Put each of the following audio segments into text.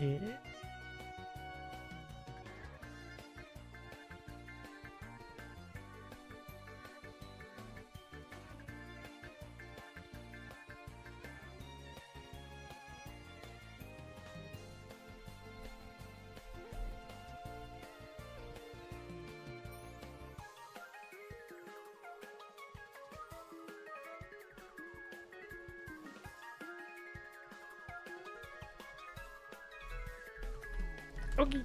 Yeah. Okay.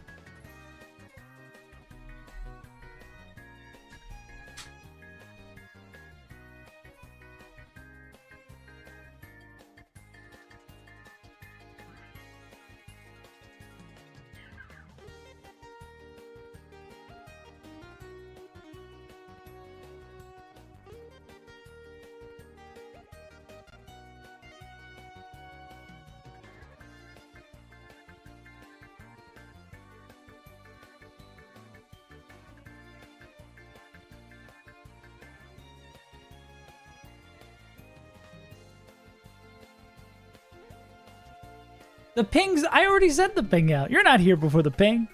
The pings, I already sent the ping out. You're not here before the ping.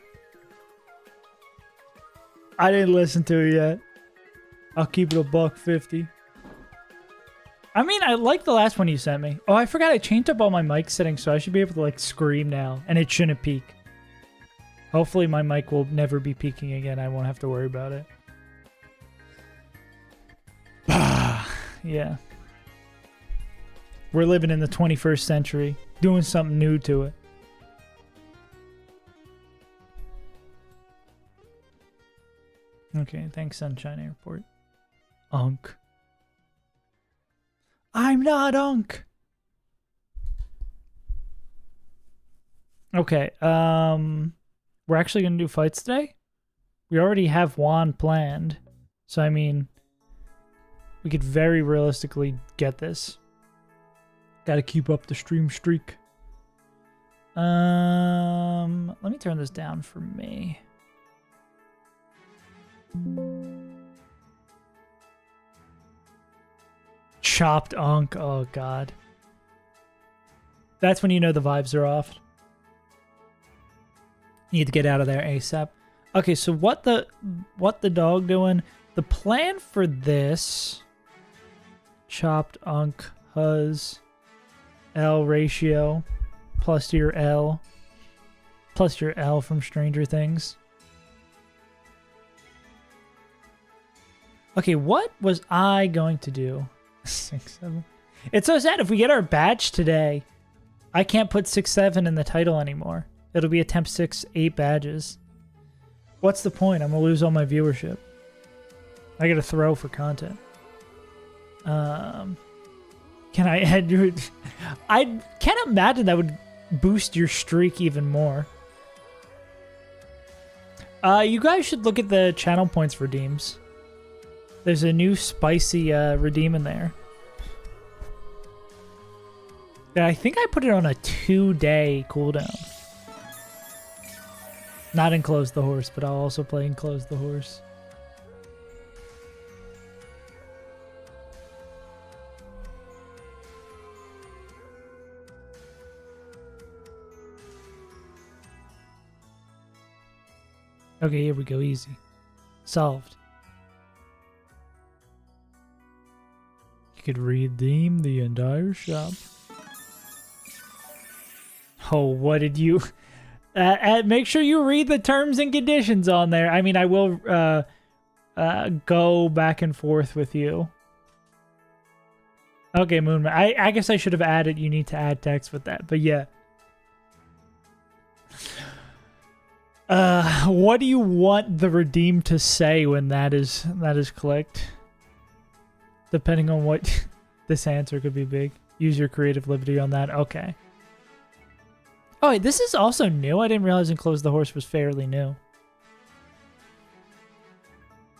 I didn't listen to it yet. I'll keep it $1.50. I mean, I like the last one you sent me. Oh, I forgot I changed up all my mic settings, so I should be able to like scream now, and it shouldn't peak. Hopefully my mic will never be peaking again. I won't have to worry about it. Yeah. We're living in the 21st century, doing something new to it. Okay, thanks, Sunshine Airport. Unk. I'm not Unk. Okay, we're actually gonna do fights today? We already have Juan planned. So, I mean, we could very realistically get this. Gotta keep up the stream streak. Let me turn this down for me. Chopped Unk. Oh, God. That's when you know the vibes are off. You need to get out of there ASAP. Okay, so what the dog doing? The plan for this... Chopped Unk Huz... L ratio plus your L from Stranger Things. Okay, what was I going to do? 6, 7. It's so sad if we get our badge today. I can't put 6, 7 in the title anymore. It'll be attempt 6, 8 badges. What's the point? I'm gonna lose all my viewership. I gotta throw for content. Can I add your... I can't imagine that would boost your streak even more. You guys should look at the channel points redeems. There's a new spicy redeem in there. Yeah, I think I put it on a 2-day cooldown. Not Enclose the Horse, but I'll also play Enclose the Horse. Okay, here we go. Easy. Solved. You could redeem the entire shop. Oh, what did you... make sure you read the terms and conditions on there. I mean, I will go back and forth with you. Okay, Moonman. I guess I should have added, you need to add text with that. But yeah. What do you want the redeem to say when that is clicked? Depending on what this answer could be big. Use your creative liberty on that. Okay. Oh, wait, this is also new. I didn't realize Enclose the Horse was fairly new.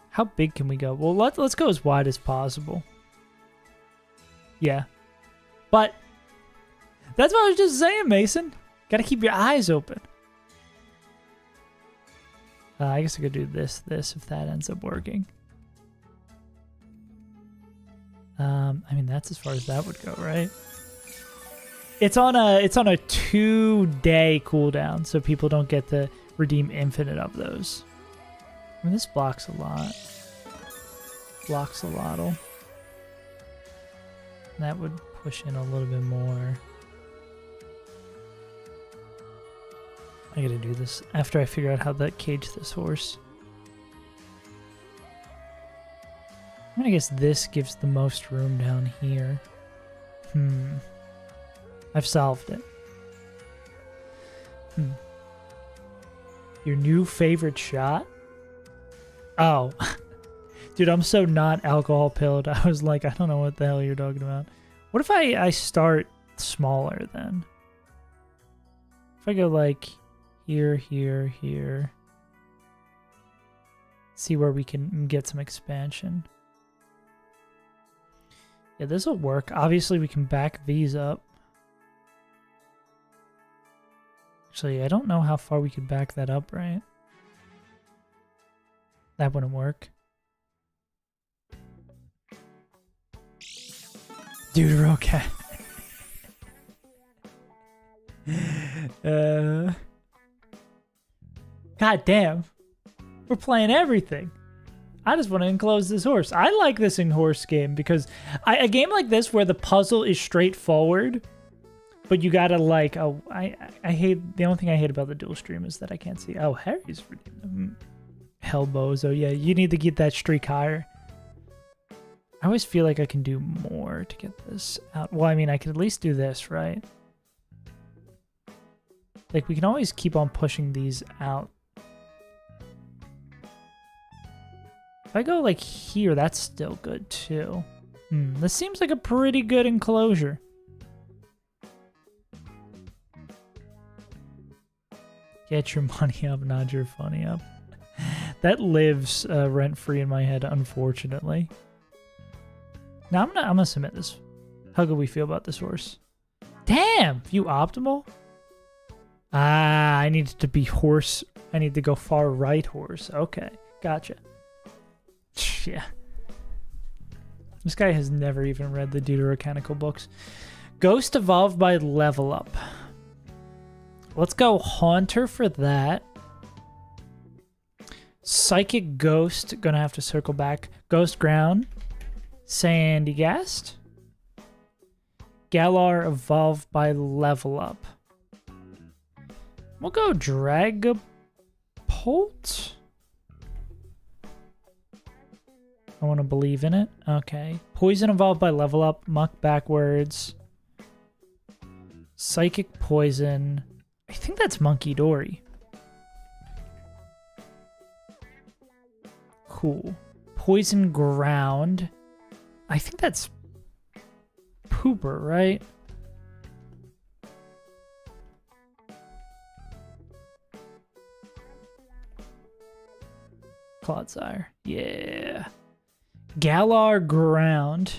How big can we go? Well, let's go as wide as possible. Yeah. But that's what I was just saying, Mason. Gotta keep your eyes open. I guess I could do this if that ends up working. I mean, that's as far as that would go, right? It's on a 2-day cooldown, so people don't get to redeem infinite of those. I mean, this blocks a lot. Blocks a lot. That would push in a little bit more. I gotta do this after I figure out how to cage this horse. I'm gonna guess this gives the most room down here. I've solved it. Your new favorite shot? Oh. Dude, I'm so not alcohol pilled. I was like, I don't know what the hell you're talking about. What if I start smaller then? If I go like here, here, here. See where we can get some expansion. Yeah, this will work. Obviously, we can back these up. Actually, I don't know how far we could back that up, right? That wouldn't work. Dude, okay. God damn. We're playing everything. I just want to enclose this horse. I like this in horse game because a game like this where the puzzle is straightforward, but you gotta like, I hate, the only thing I hate about the dual stream is that I can't see. Oh, Harry's redeemed. Hellbozo, yeah, you need to get that streak higher. I always feel like I can do more to get this out. Well, I mean, I could at least do this, right? Like, we can always keep on pushing these out. If I go, like, here, that's still good, too. This seems like a pretty good enclosure. Get your money up, not your funny up. That lives rent-free in my head, unfortunately. Now I'm gonna submit this. How good we feel about this horse? Damn, view optimal. Ah, I need to be horse. I need to go far right horse. Okay, gotcha. Yeah. This guy has never even read the Deuterocanical books. Ghost evolved by level up. Let's go Haunter for that. Psychic Ghost, gonna have to circle back. Ghost Ground. Sandygast. Galar evolved by level up. We'll go Dragapult. I want to believe in it. Okay. Poison evolved by level up. Muck backwards. Psychic Poison. I think that's Monkey Dory. Cool. Poison Ground. I think that's Pooper, right? Clodsire. Yeah. Galar Ground.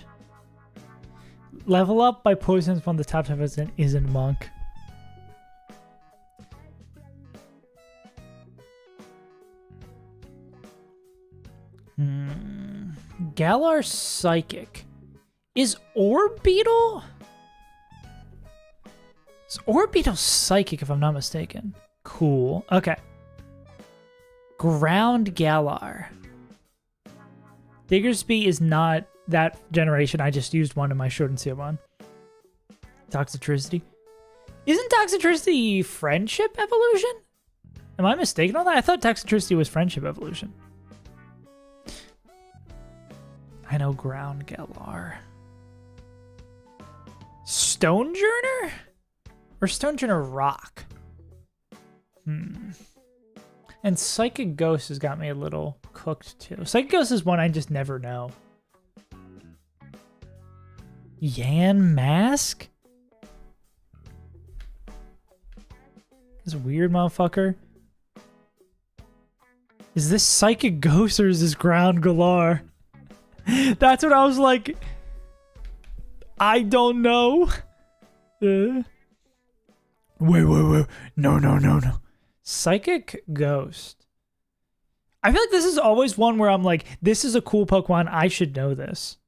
Level up by poisons when the top 10% isn't Monk. Galar Psychic. Is Orbeetle? Is Orbeetle Psychic if I'm not mistaken? Cool. Okay. Ground Galar. Diggersby is not that generation. I just used one in my short and seal one. Toxicity. Isn't Toxicity Friendship Evolution? Am I mistaken on that? I thought Toxicity was Friendship Evolution. I know Ground Galar. Stonejourner? Or Stonejourner Rock? And Psychic Ghost has got me a little cooked too. Psychic Ghost is one I just never know. Yan Mask? This weird motherfucker. Is this Psychic Ghost or is this Ground Galar? That's what I was like. I don't know. Wait. No. Psychic Ghost. I feel like this is always one where I'm like, this is a cool Pokemon. I should know this.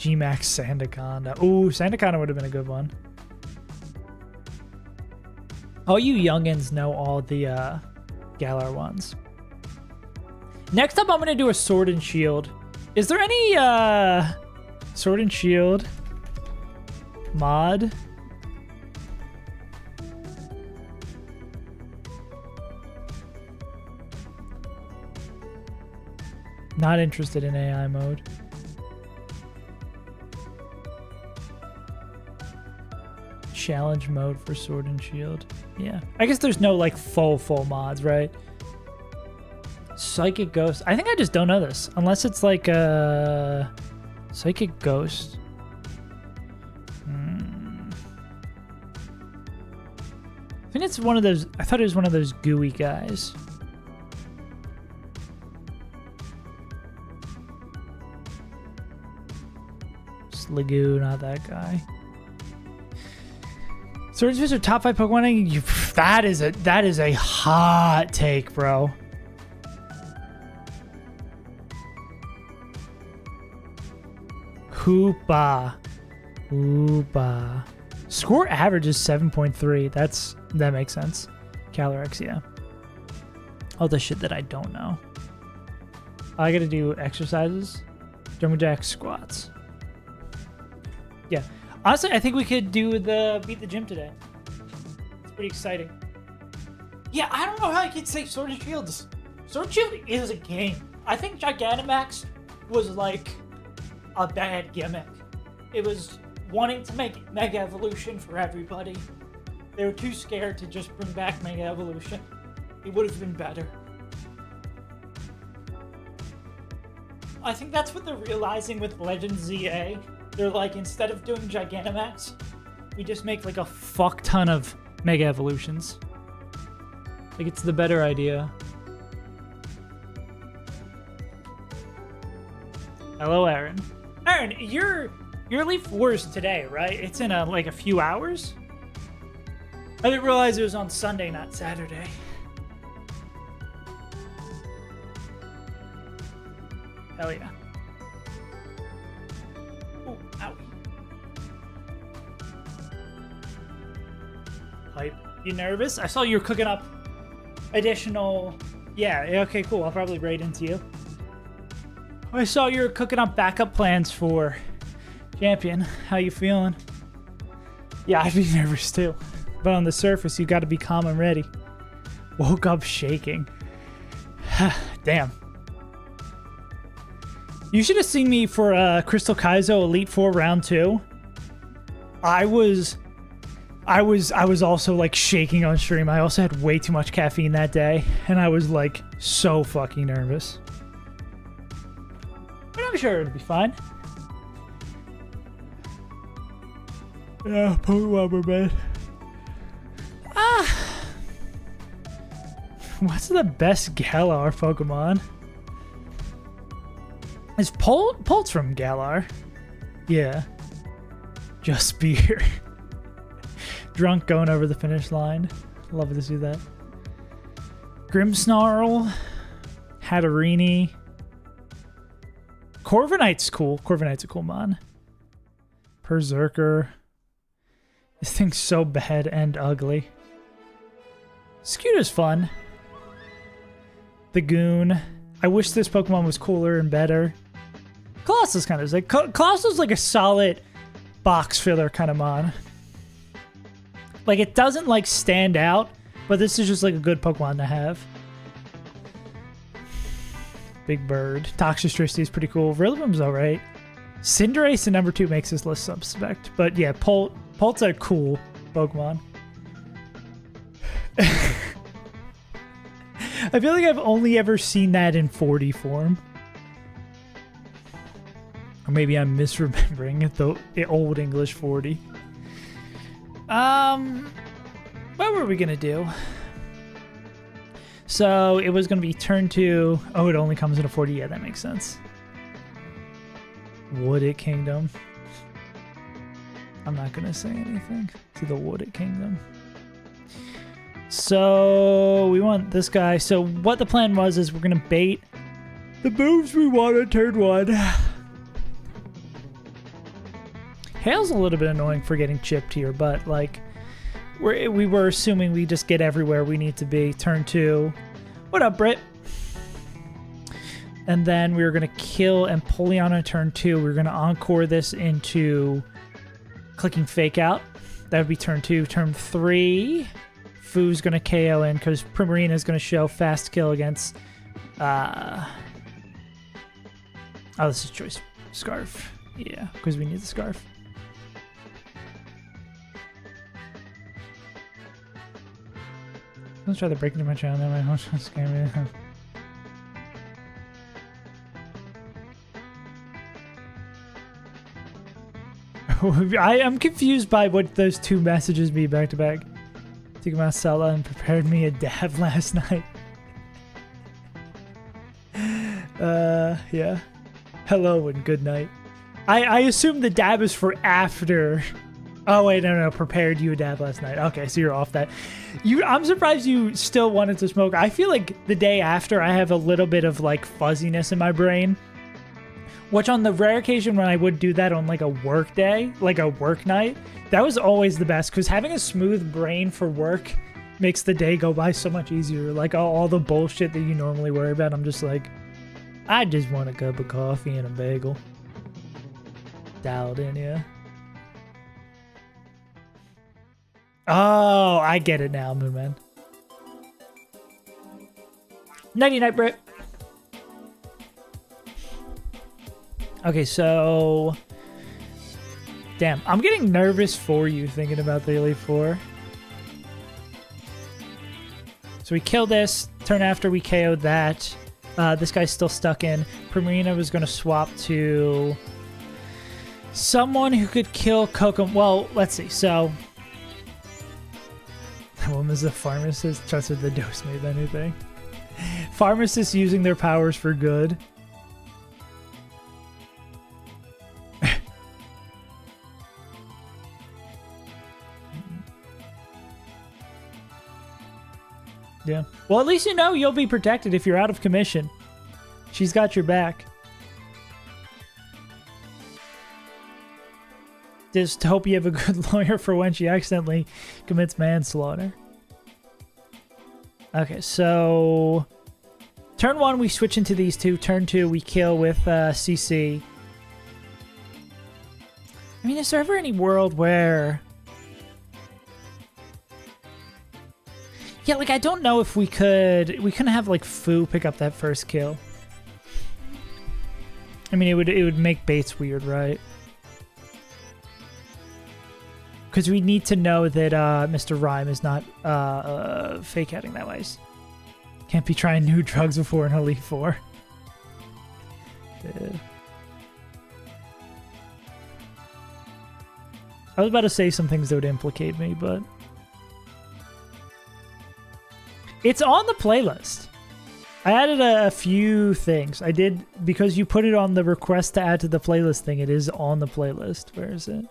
G-Max Sandaconda. Ooh, Sandaconda would have been a good one. All you youngins know all the Galar ones. Next up, I'm going to do a Sword and Shield. Is there any Sword and Shield mod? Not interested in AI mode. Challenge mode for Sword and Shield. Yeah. I guess there's no like full mods, right? Psychic Ghost. I think I just don't know this. Unless it's like a Psychic Ghost. I think it's one of those. I thought it was one of those gooey guys. Sligoo, not that guy. Sword and Shield are top 5 Pokemon. That is a hot take, bro. Hoopa. Score average is 7.3. That makes sense. Calyrex, yeah. All the shit that I don't know. I gotta do exercises. Jumping jacks, squats. Yeah. Honestly, I think we could do the beat the gym today. It's pretty exciting. Yeah, I don't know how I could say Sword and Shield. Sword and Shield is a game. I think Gigantamax was like a bad gimmick. It was wanting to make Mega Evolution for everybody. They were too scared to just bring back Mega Evolution. It would have been better. I think that's what they're realizing with Legends ZA. They're like, instead of doing Gigantamax, we just make like a fuck ton of Mega Evolutions. Like, it's the better idea. Hello, Aaron. Aaron, your Elite Four is today, right? It's in like a few hours? I didn't realize it was on Sunday, not Saturday. Hell yeah. Ooh, owie. Hype. You nervous? I saw you were cooking up additional... Yeah, okay, cool. I'll probably raid into you. I saw you were cooking up backup plans for Champion. How you feeling? Yeah, I'd be nervous too. But on the surface, you got to be calm and ready. Woke up shaking. Damn. You should have seen me for Crystal Kaizo Elite Four Round 2. I was also like shaking on stream. I also had way too much caffeine that day, and I was like so fucking nervous. But I'm sure it'll be fine. Yeah, Pokemon were bad. What's the best Galar Pokemon? Is Polt's from Galar? Yeah. Just beer. Drunk going over the finish line. Love to see that. Grimmsnarl. Hatterini. Corviknight's cool. Corviknight's a cool mon. Berserker. This thing's so bad and ugly. Scooter's fun. The Goon. I wish this Pokemon was cooler and better. Colossus kind of is like... Colossus is like a solid box filler kind of mon. Like, it doesn't like stand out, but this is just like a good Pokemon to have. Big Bird. Toxtricity is pretty cool. Rillaboom's alright. Cinderace in number 2 makes this list suspect. But yeah, Polt's a cool Pokemon. I feel like I've only ever seen that in 4D form. Or maybe I'm misremembering it, the old English 4D. What were we gonna do? So it was gonna be turn 2. Oh, it only comes in a 4D. Yeah, that makes sense. Wooded Kingdom. I'm not gonna say anything to the Wooded Kingdom. So we want this guy. So what the plan was is we're gonna bait the moves we want on turn 1. Hail's a little bit annoying for getting chipped here, but like we were assuming we just get everywhere we need to be. Turn 2. What up, Britt? And then we were going to kill Empoleon on turn 2. We're going to encore this into clicking Fake Out. That would be turn 2. Turn 3, Fu's going to KO in because Primarina is going to show fast kill against... oh, this is choice. Scarf. Yeah, because we need the Scarf. Let's try to break into my channel. My host is scaring me. I am confused by what those two messages mean back to back. Took him out Sella and prepared me a dab last night. Yeah. Hello and good night. I assume the dab is for after. Oh wait, no, prepared you a dab last night. Okay, so you're off that. I'm surprised you still wanted to smoke. I feel like the day after I have a little bit of like fuzziness in my brain. Which on the rare occasion when I would do that on like a work day, like a work night, that was always the best because having a smooth brain for work makes the day go by so much easier. Like all the bullshit that you normally worry about, I'm just like, I just want a cup of coffee and a bagel. Dialed in, yeah. Oh, I get it now, Moonman. Nighty night, Britt. Okay, so... Damn, I'm getting nervous for you thinking about the Elite Four. So we kill this. Turn after we KO'd that. This guy's still stuck in. Primarina was going to swap to... someone who could kill Kokom. Well, let's see. So... That woman's a pharmacist. Trusted the dose made anything. Pharmacists using their powers for good. Yeah. Well, at least you know you'll be protected if you're out of commission. She's got your back. Just hope you have a good lawyer for when she accidentally commits manslaughter. Okay, so... Turn 1, we switch into these two. Turn 2, we kill with CC. I mean, is there ever any world where... Yeah, like, I don't know if we could... We couldn't have, like, Fu pick up that first kill. I mean, it would make Bates weird, right? Because we need to know that Mr. Rhyme is not fake-outing that way. Can't be trying new drugs before an Elite Four. Yeah. I was about to say some things that would implicate me, but... It's on the playlist. I added a few things. I did, because you put it on the request to add to the playlist thing, it is on the playlist. Where is it?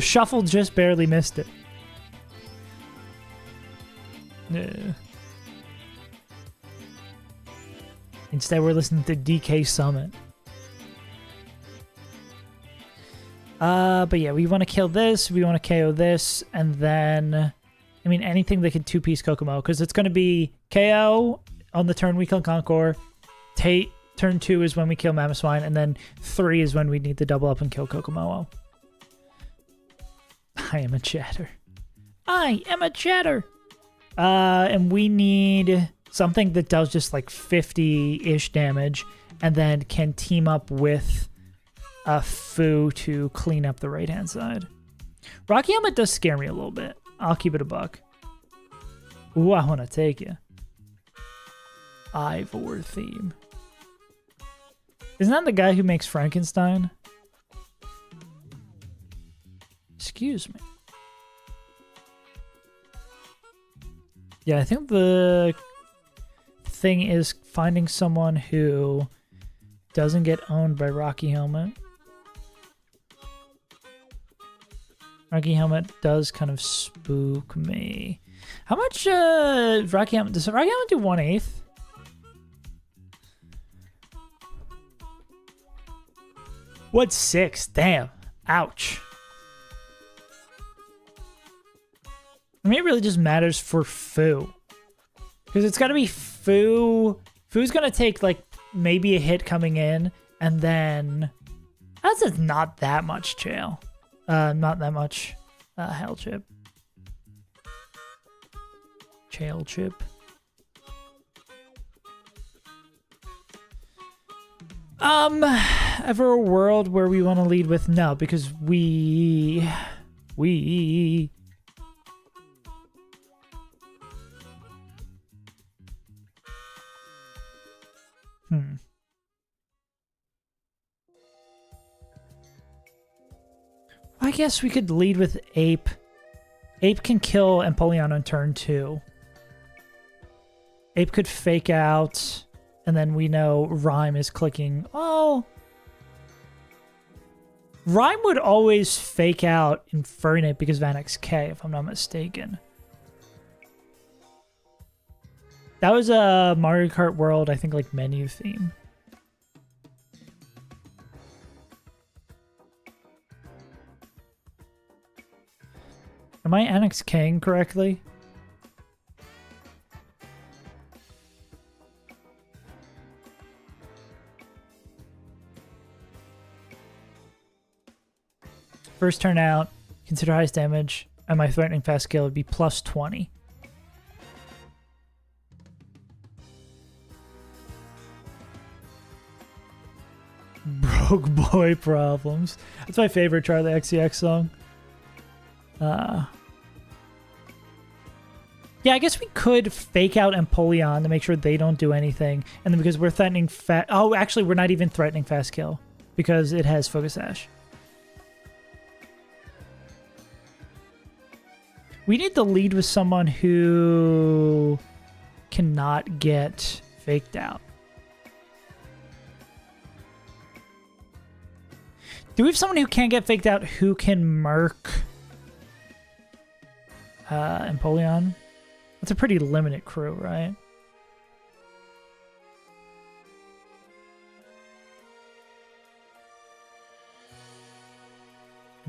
Shuffle just barely missed it. Yeah. Instead, we're listening to DK Summit. But yeah, we want to kill this, we want to KO this, and then, I mean, anything that can two-piece Kokomo, because it's going to be KO on the turn we kill Concord, Tate, turn 2 is when we kill Mamoswine, and then 3 is when we need to double up and kill Kokomo. I am a chatter. I am a chatter! And we need something that does just like 50-ish damage, and then can team up with a Fu to clean up the right-hand side. Rocky Helmet does scare me a little bit. I'll keep it a buck. Ooh, I want to take you. Ivor theme. Isn't that the guy who makes Frankenstein? Excuse me. Yeah, I think the thing is finding someone who doesn't get owned by Rocky Helmet. Rocky Helmet does kind of spook me. How much Rocky Helmet does Rocky Helmet do 1/8? What's 6? Damn. Ouch. I mean, it really just matters for Foo. Because it's got to be Foo. Foo's going to take, like, maybe a hit coming in. And then... That's just not that much jail. Not that much hell chip. Chael chip. Ever a world where we want to lead with no, because we I guess we could lead with Ape. Ape can kill Empoleon on turn 2. Ape could fake out, and then we know Rhyme is clicking. Oh! Rhyme would always fake out Infernape because of Annex K, if I'm not mistaken. That was a Mario Kart World, I think, like, menu theme. Am I Annex K-ing correctly? First turn out, consider highest damage, and my threatening fast skill would be plus 20. Broke boy problems. That's my favorite Charlie XCX song. Yeah, I guess we could fake out Empoleon to make sure they don't do anything. And then because we're threatening oh, actually, we're not even threatening fast kill because it has Focus Sash. We need to lead with someone who cannot get faked out. Do we have someone who can't get faked out who can murk Empoleon? That's a pretty limited crew, right?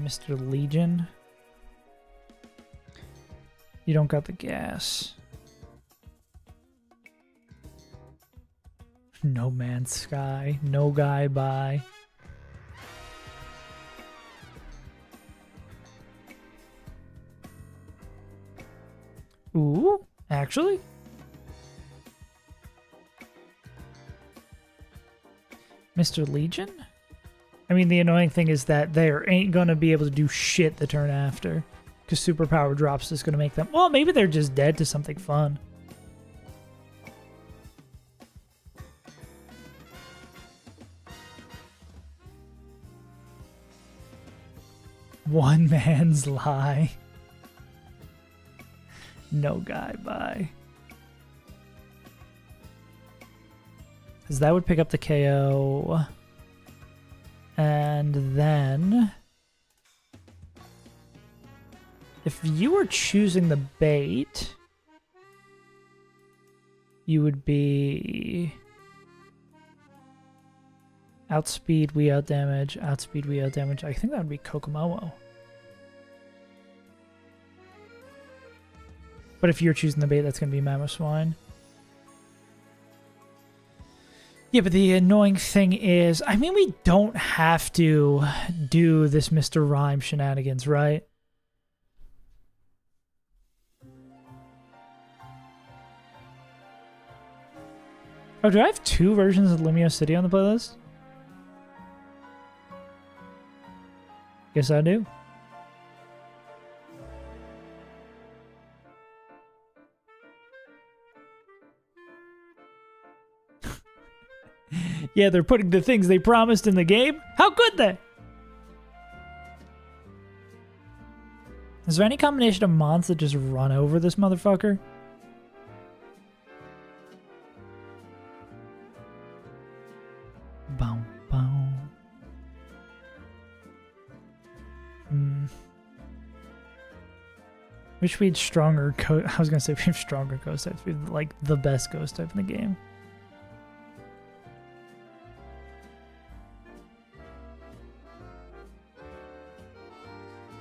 Mr. Legion. You don't got the gas. No Man's Sky. No guy bye. Ooh, actually? Mr. Legion? I mean, the annoying thing is that they ain't gonna be able to do shit the turn after. Because superpower drops is gonna make them... Well, maybe they're just dead to something fun. One man's lie. No guy bye. Because that would pick up the KO. And then... if you were choosing the bait, you would be... outspeed, we out damage, outspeed, we out damage. I think that would be Kokomomo. But if you're choosing the bait, that's going to be Mamoswine. Yeah, but the annoying thing is, I mean, we don't have to do this Mr. Rhyme shenanigans, right? Oh, do I have 2 versions of Lumio City on the playlist? Guess I do. Yeah, they're putting the things they promised in the game. How could they? Is there any combination of mons that just run over this motherfucker? Boom, boom. Wish we had stronger I was gonna say we have stronger ghost types. We have like the best ghost type in the game.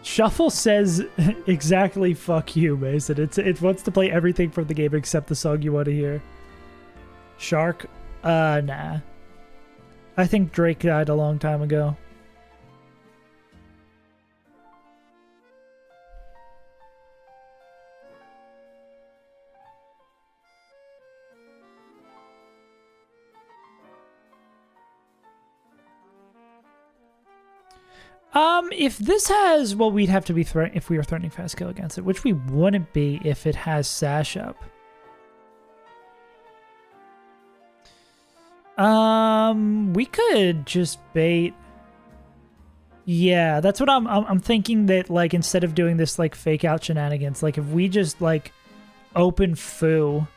Shuffle says exactly fuck you, Mason. It wants to play everything from the game except the song you want to hear. Shark? Nah. I think Drake died a long time ago. If this has, well, we'd have to be if we were threatening fast kill against it, which we wouldn't be if it has sash up. We could just bait. Yeah, that's what I'm thinking, that like instead of doing this like fake out shenanigans, like if we just like open foo.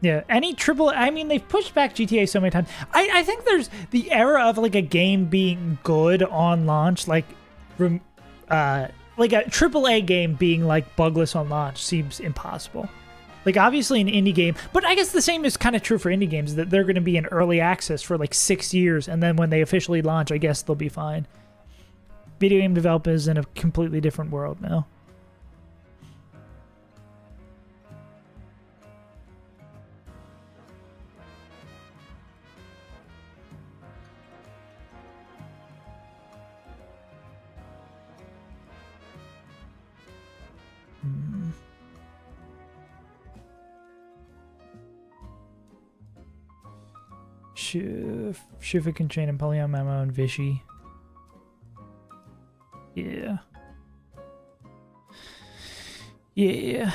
Yeah, any triple... I mean, they've pushed back GTA so many times. I think there's the era of, like, a game being good on launch, like a AAA game being, like, bugless on launch seems impossible. Like, obviously an indie game, but I guess the same is kind of true for indie games, that they're going to be in early access for, like, 6 years, and then when they officially launch, I guess they'll be fine. Video game development is in a completely different world now. Shiva can chain and Polygon Memo and Vishy. Yeah. Yeah.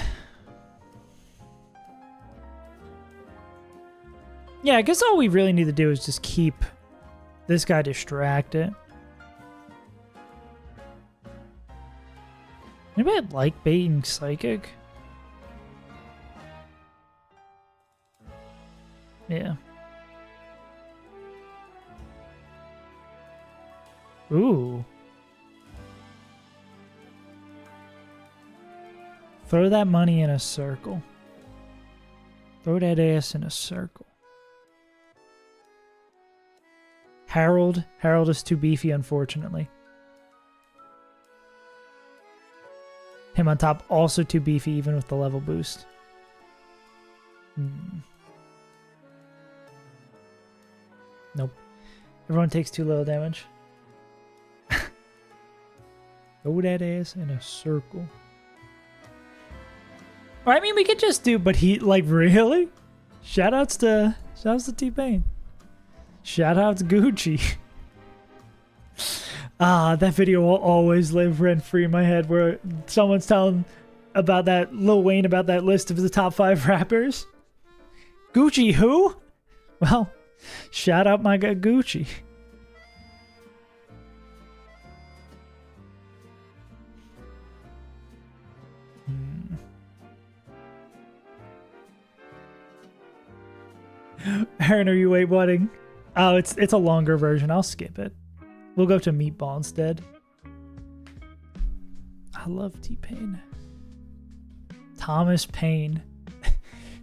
Yeah, I guess all we really need to do is just keep this guy distracted. Anybody like baiting Psychic? Yeah. Ooh. Throw that money in a circle. Throw that ass in a circle. Harold. Harold is too beefy, unfortunately. Him on top, also too beefy, even with the level boost. Nope. Everyone takes too little damage. Throw that ass in a circle. Or, I mean, we could just do, but he, like, really? Shoutouts to T-Pain. Shoutouts Gucci. That video will always live rent-free in my head, where someone's telling about that, Lil Wayne, about that list of the top 5 rappers. Gucci who? Well, shout out my guy Gucci. Aaron, are you waiting? Oh, it's a longer version. I'll skip it. We'll go to Meatball instead. I love T-Pain. Thomas Paine.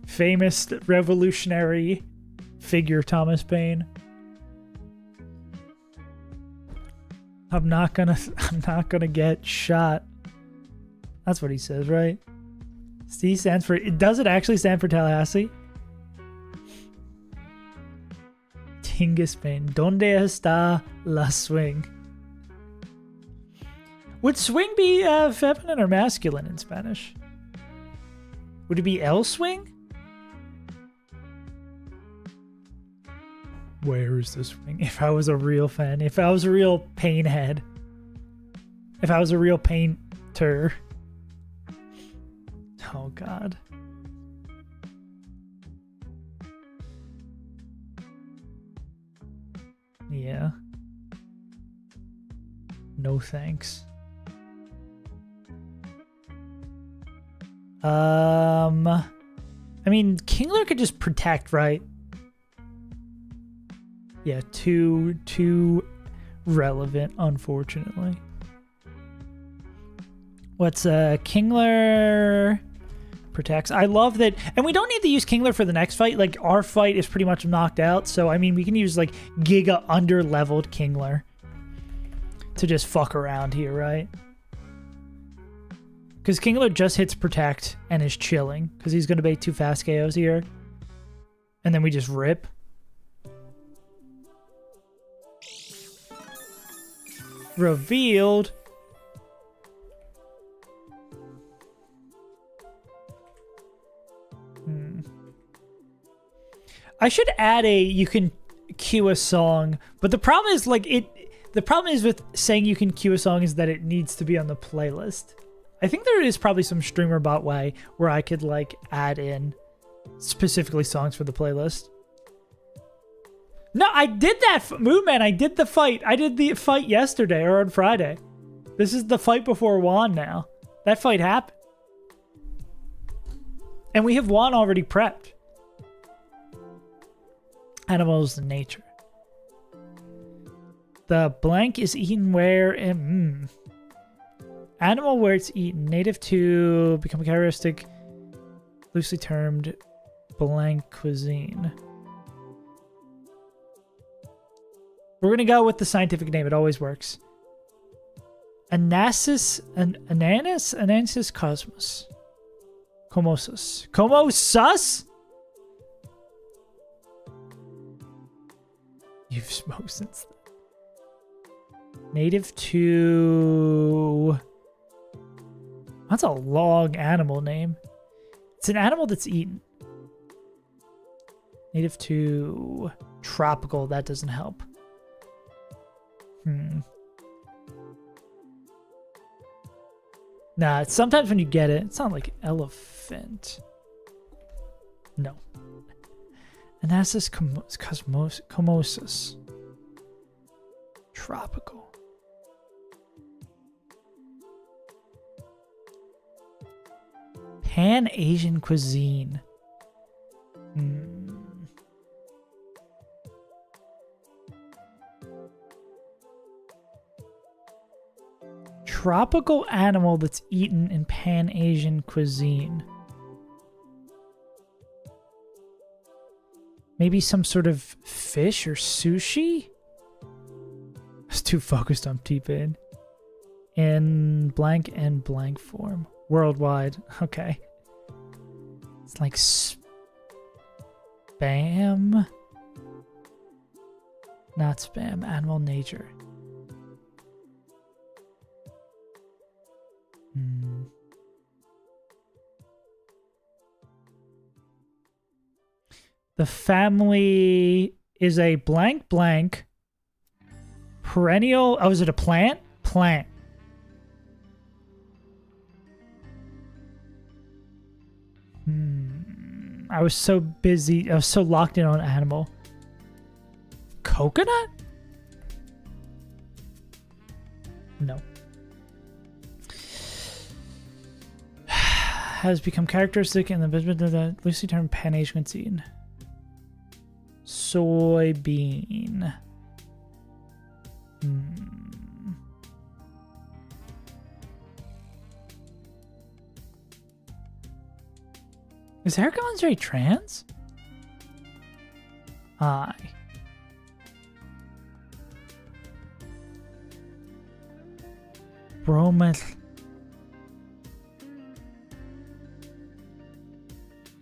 Famous revolutionary figure Thomas Paine. I'm not gonna get shot. That's what he says, right? C stands for... Does it actually stand for Tallahassee? Tingus Pain. ¿Dónde está la swing? Would swing be feminine or masculine in Spanish? Would it be el swing? Where is the swing? If I was a real fan. If I was a real pain head. If I was a real painter. Oh, God. Yeah. No thanks. I mean, Kingler could just protect, right? Yeah, too relevant, unfortunately. What's Kingler? protects. I love that. And we don't need to use Kingler for the next fight. Like, our fight is pretty much knocked out. So, I mean, we can use, like, Giga under-leveled Kingler to just fuck around here, right? Because Kingler just hits protect and is chilling. Because he's going to bait 2 fast KOs here. And then we just rip. Revealed. I should add you can queue a song, but the problem is the problem is with saying you can queue a song is that it needs to be on the playlist. I think there is probably some streamer bot way where I could like add in specifically songs for the playlist. No, I did that, Moonman. I did the fight. I did the fight yesterday or on Friday. This is the fight before Juan now. That fight happened. And we have Juan already prepped. Animals in nature. The blank is eaten where and animal where it's eaten. Native to become a characteristic, loosely termed blank cuisine. We're gonna go with the scientific name. It always works. Anasis cosmos. Comosus. Comosus? You've smoked since then. Native to... That's a long animal name. It's an animal that's eaten. Native to... Tropical. That doesn't help. Nah, sometimes when you get it, it's not like elephant. No. Anasis comosus. Tropical. Pan-Asian cuisine. Tropical animal that's eaten in Pan-Asian cuisine. Maybe some sort of fish or sushi? I was too focused on T-Pin. In blank and blank form. Worldwide. Okay. It's like spam. Not spam. Animal nature. The family is a blank blank perennial. Oh, is it a plant? Plant. I was so busy. I was so locked in on animal. Coconut? No. Has become characteristic in the loosely termed Pan-Asian cuisine. Soybean. Is Erica Andre trans? Hi. Bromoth.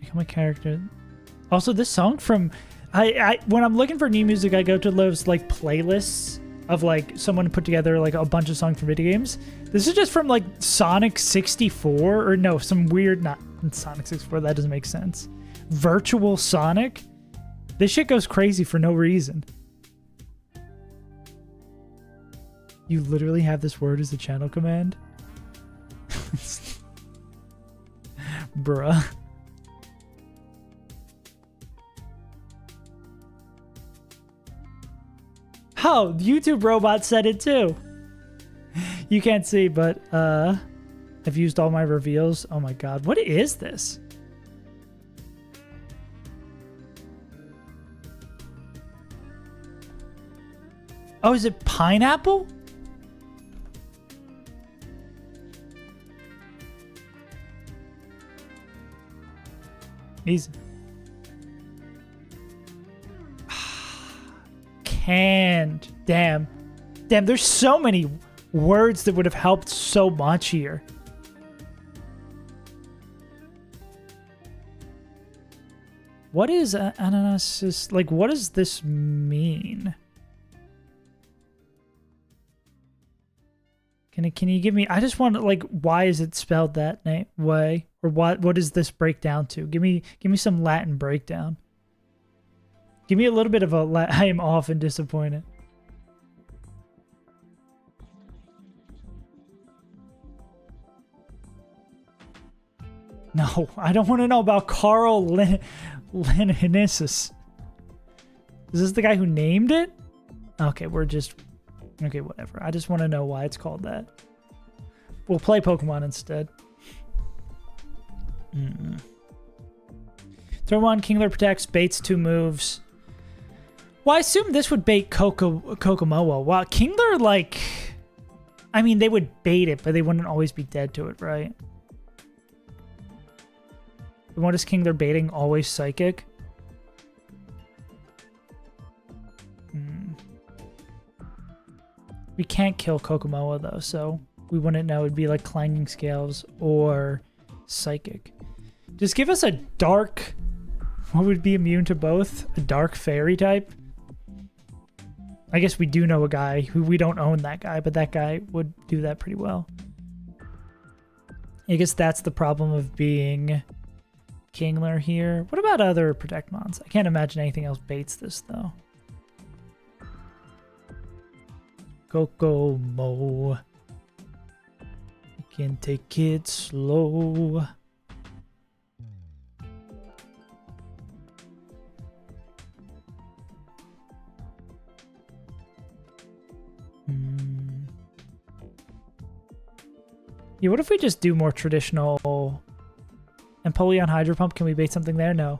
Become a character. Also, this song from... I when I'm looking for new music, I go to those like playlists of like someone put together like a bunch of songs from video games. This is just from like Sonic 64 or no, some weird, not Sonic 64. That doesn't make sense. Virtual Sonic. This shit goes crazy for no reason. You literally have this word as a channel command? Bruh. Oh, YouTube robot said it too. You can't see, but I've used all my reveals. Oh my god, what is this? Oh, is it pineapple? Easy. Canned. Damn. Damn, there's so many words that would have helped so much here. What is ananas? Like, what does this mean? Can you give me? I just want to, like, why is it spelled that way, or what does this break down to? Give me some Latin breakdown. Give me a little bit of a. I am often disappointed. No, I don't want to know about Carl Linnaeus. Is this the guy who named it? Okay, we're just... Okay, whatever. I just want to know why it's called that. We'll play Pokemon instead. Turn 1, Kingler protects, baits 2 moves. Well, I assume this would bait Kokomoa. Wow, Kingler, like... I mean, they would bait it, but they wouldn't always be dead to it, right? What is Kingler baiting? Always Psychic? We can't kill Kokomoa, though, so we wouldn't know. It'd be like Clanging Scales or Psychic. Just give us a dark... What would be immune to both? A dark fairy type? I guess we do know a guy who... We don't own that guy, but that guy would do that pretty well. I guess that's the problem of being... Kingler here. What about other Protect Mons? I can't imagine anything else baits this, though. Kokomo. You can take it slow. Yeah, what if we just do more traditional... Empoleon Hydro Pump, can we bait something there? No.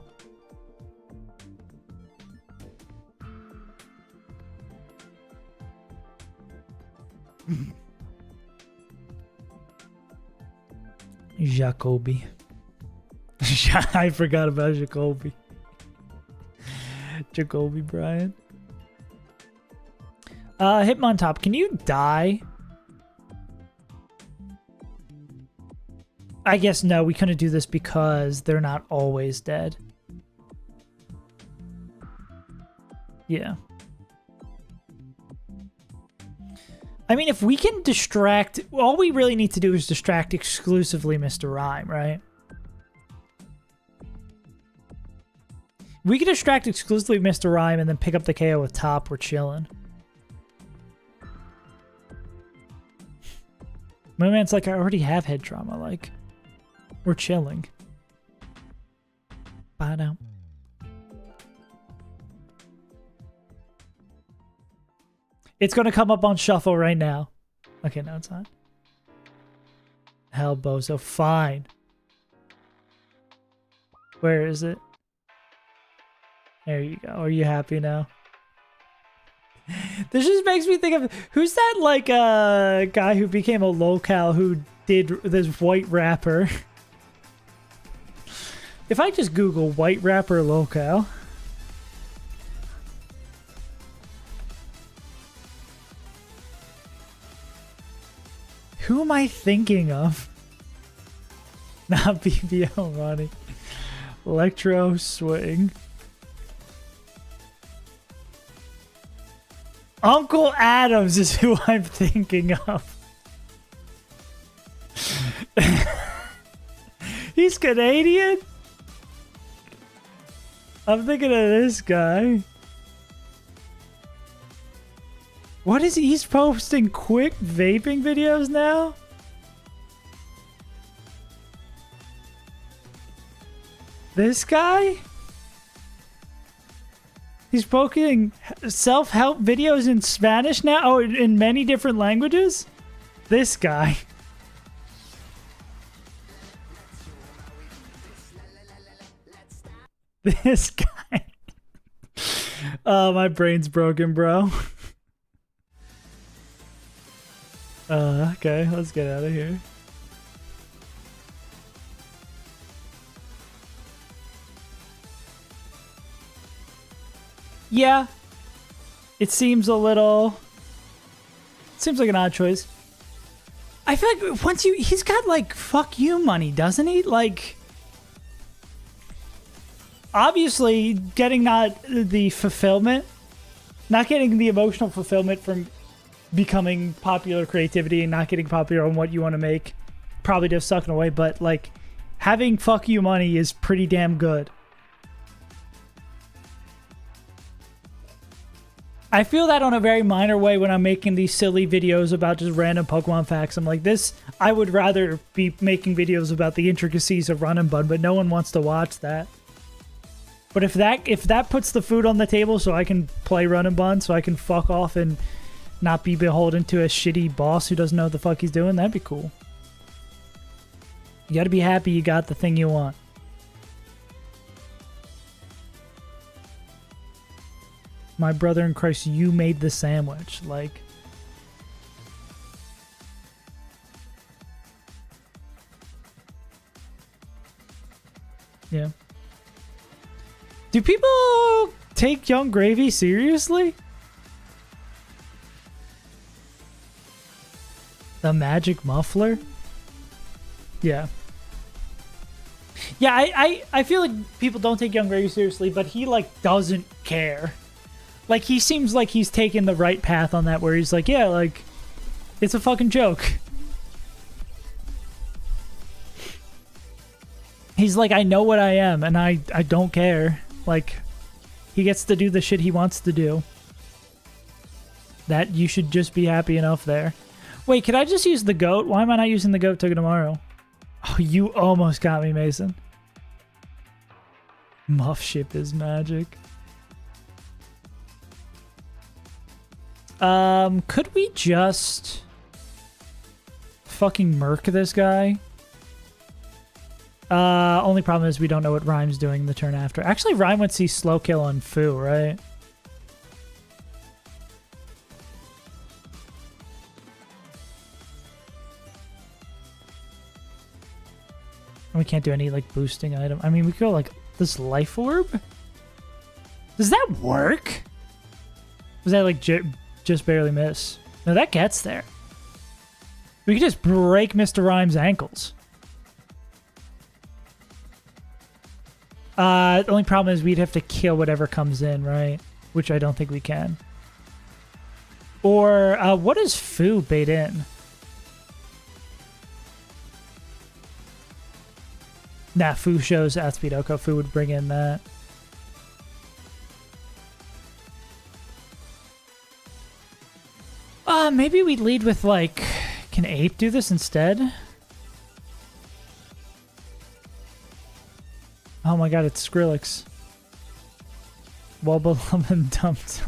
Jacoby. I forgot about Jacoby. Jacoby Bryant. Hitmontop, can you die? I guess no, we couldn't do this because they're not always dead. Yeah. I mean, if we can distract... All we really need to do is distract exclusively Mr. Rhyme, right? We can distract exclusively Mr. Rhyme and then pick up the KO with top. We're chilling. My man's like, I already have head trauma, like... We're chilling. Bye now. It's going to come up on shuffle right now. Okay, no, it's not. Hell, bozo. Fine. Where is it? There you go. Are you happy now? This just makes me think of... Who's that, like, guy who became a locale who did this white rapper? If I just Google white rapper locale. Who am I thinking of? Not BBL Ronnie. Electro Swing. Uncle Adams is who I'm thinking of. He's Canadian? I'm thinking of this guy. What is he? He's posting quick vaping videos now? This guy? He's posting self-help videos in Spanish now? Oh, in many different languages? This guy. This guy. Oh, my brain's broken, bro. Okay, let's get out of here. Yeah. It seems a little... Seems like an odd choice. I feel like once you... He's got, like, fuck you money, doesn't he? Like... Obviously, getting not the fulfillment... Not getting the emotional fulfillment from becoming popular creativity and not getting popular on what you want to make probably just sucking away, but, like, having fuck you money is pretty damn good. I feel that on a very minor way when I'm making these silly videos about just random Pokemon facts. I'm like, this, I would rather be making videos about the intricacies of Run and Bun, but no one wants to watch that. But if that puts the food on the table so I can play Run and Bun, so I can fuck off and not be beholden to a shitty boss who doesn't know what the fuck he's doing, that'd be cool. You gotta be happy you got the thing you want. My brother in Christ, you made the sandwich. Like... Yeah. Do people take Young Gravy seriously? The magic muffler? Yeah. Yeah, I feel like people don't take Young Gravy seriously, but he, like, doesn't care. Like, he seems like he's taken the right path on that, where he's like, yeah, like, it's a fucking joke. He's like, I know what I am, and I don't care. Like, he gets to do the shit he wants to do. That, you should just be happy enough there. Wait, could I just use the goat? Why am I not using the goat tomorrow? Oh, you almost got me, Mason. Muff ship is magic. Could we just fucking murk this guy? Only problem is we don't know what Rhyme's doing the turn after. Actually, Rhyme would see slow kill on Fu, right? And we can't do any, like, boosting item. I mean, we could go, like, this life orb? Does that work? Was that, like, just barely miss? No, that gets there. We could just break Mr. Rhyme's ankles. The only problem is we'd have to kill whatever comes in, right? Which I don't think we can. Or, what does Fu bait in? Nah, Fu shows outspeed Oko. Fu would bring in that. Maybe we'd lead with, like... Can Ape do this instead? Oh my god, it's Skrillex. Wubba Lemon dumped.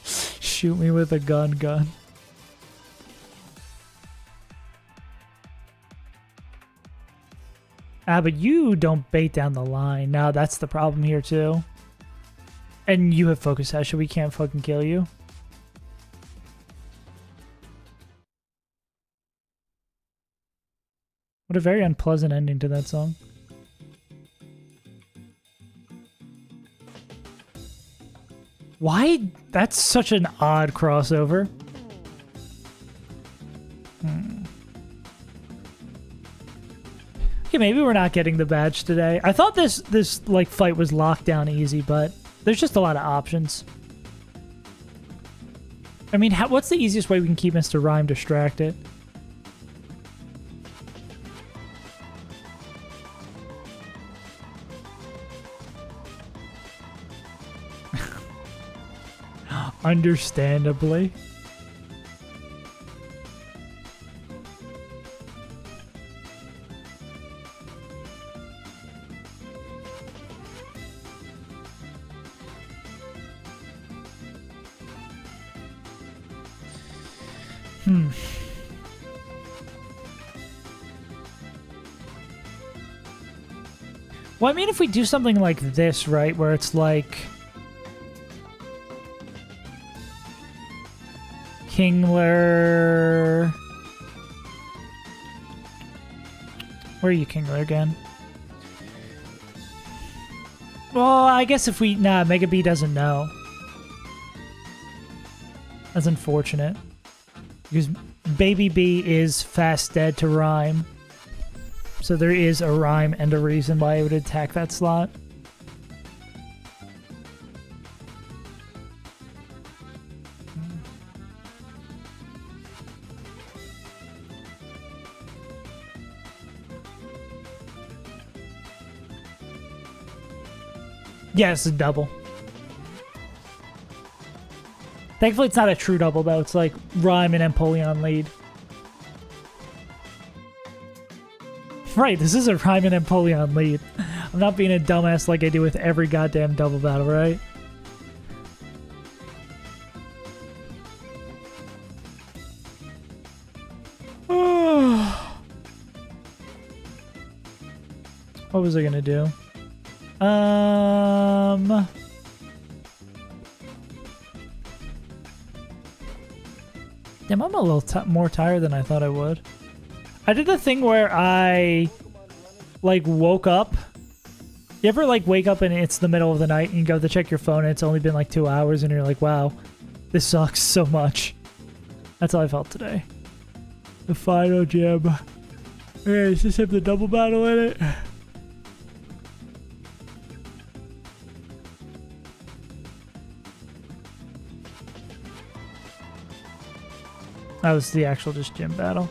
Shoot me with a gun. But you don't bait down the line. Now that's the problem here too. And you have focus hash, so we can't fucking kill you. What a very unpleasant ending to that song. Why? That's such an odd crossover. Okay, maybe we're not getting the badge today. I thought this like fight was locked down easy, but there's just a lot of options. I mean, what's the easiest way we can keep Mr. Rhyme distracted? Understandably. Well, I mean, if we do something like this, right, where it's like... Kingler... Where are you, Kingler, again? Well, I guess if we... Nah, Mega B doesn't know. That's unfortunate. Because Baby B is fast dead to Rhyme. So there is a rhyme and a reason why it would attack that slot. Yeah, it's a double. Thankfully, it's not a true double, though. It's like Rhyme and Empoleon lead. Right, this is a Rhyme and Empoleon lead. I'm not being a dumbass like I do with every goddamn double battle, right? What was I gonna do? Damn, I'm a little more tired than I thought I would. I did the thing where I, like, woke up. You ever, like, wake up and it's the middle of the night and you go to check your phone and it's only been, like, 2 hours and you're like, wow, this sucks so much. That's how I felt today. The final gym. Hey, does this have the double battle in it? That was the actual just gym battle.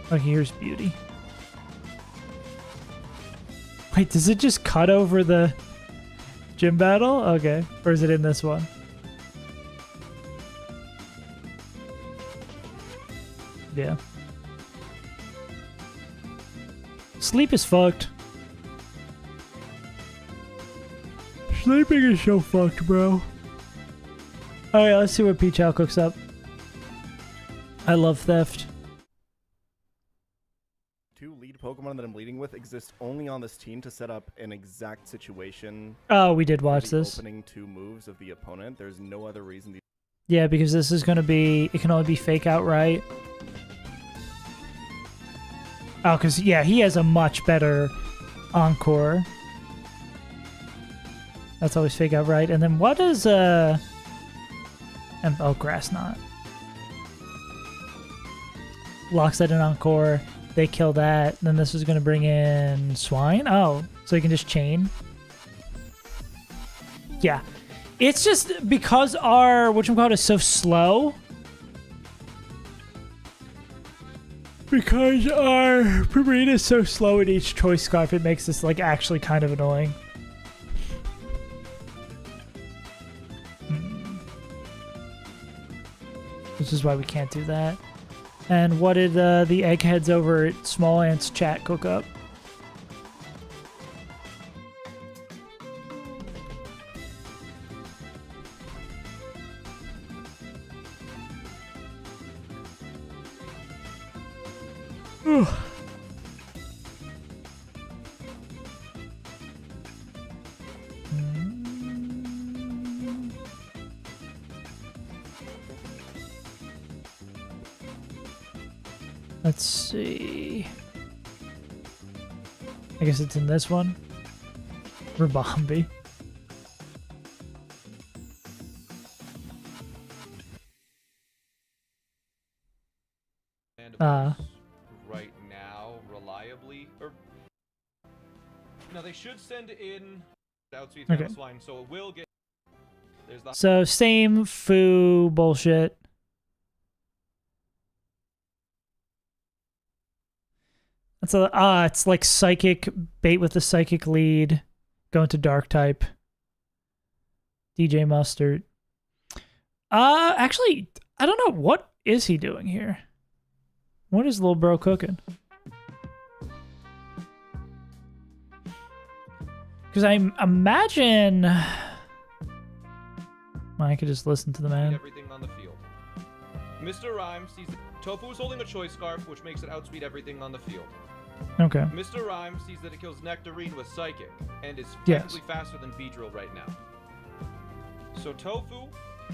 Oh, here's Beauty. Wait, does it just cut over the gym battle? Okay. Or is it in this one? Yeah. Sleep is fucked. Sleeping is so fucked, bro. Alright, let's see what Peach Owl cooks up. I love theft. Two lead Pokemon that I'm leading with exist only on this team to set up an exact situation. Oh, we did watch this. Opening 2 moves of the opponent. There's no other reason. Yeah, because this is going to be... It can only be fake outright. Oh, because, yeah, he has a much better Encore. That's always fake outright. And then what is... oh, Grass Knot. Locks that in Encore. They kill that. Then this is going to bring in Swine. Oh, so you can just chain. Yeah. It's just because our whatchamacallit is so slow. Because our Primarina is so slow in each choice scarf, it makes this like actually kind of annoying. Which is why we can't do that. And what did the eggheads over at Small Ants chat cook up? Let's see. I guess it's in this one. Rabombi. Right now, reliably, or no, they should send in outspeed okay. Swine, so it will get. There's the so same foo bullshit. It's a it's like psychic bait with the psychic lead, going to dark type. DJ Mustard. Actually, I don't know, what is he doing here? What is little bro cooking? Because I imagine I could just listen to the man. Everything on the field. Mr. Rhyme sees Tofu is holding a choice scarf, which makes it outspeed everything on the field. Okay. Mr. Rhyme sees that it kills Nectarine with Psychic, and is technically faster than Beedrill right now. So Tofu,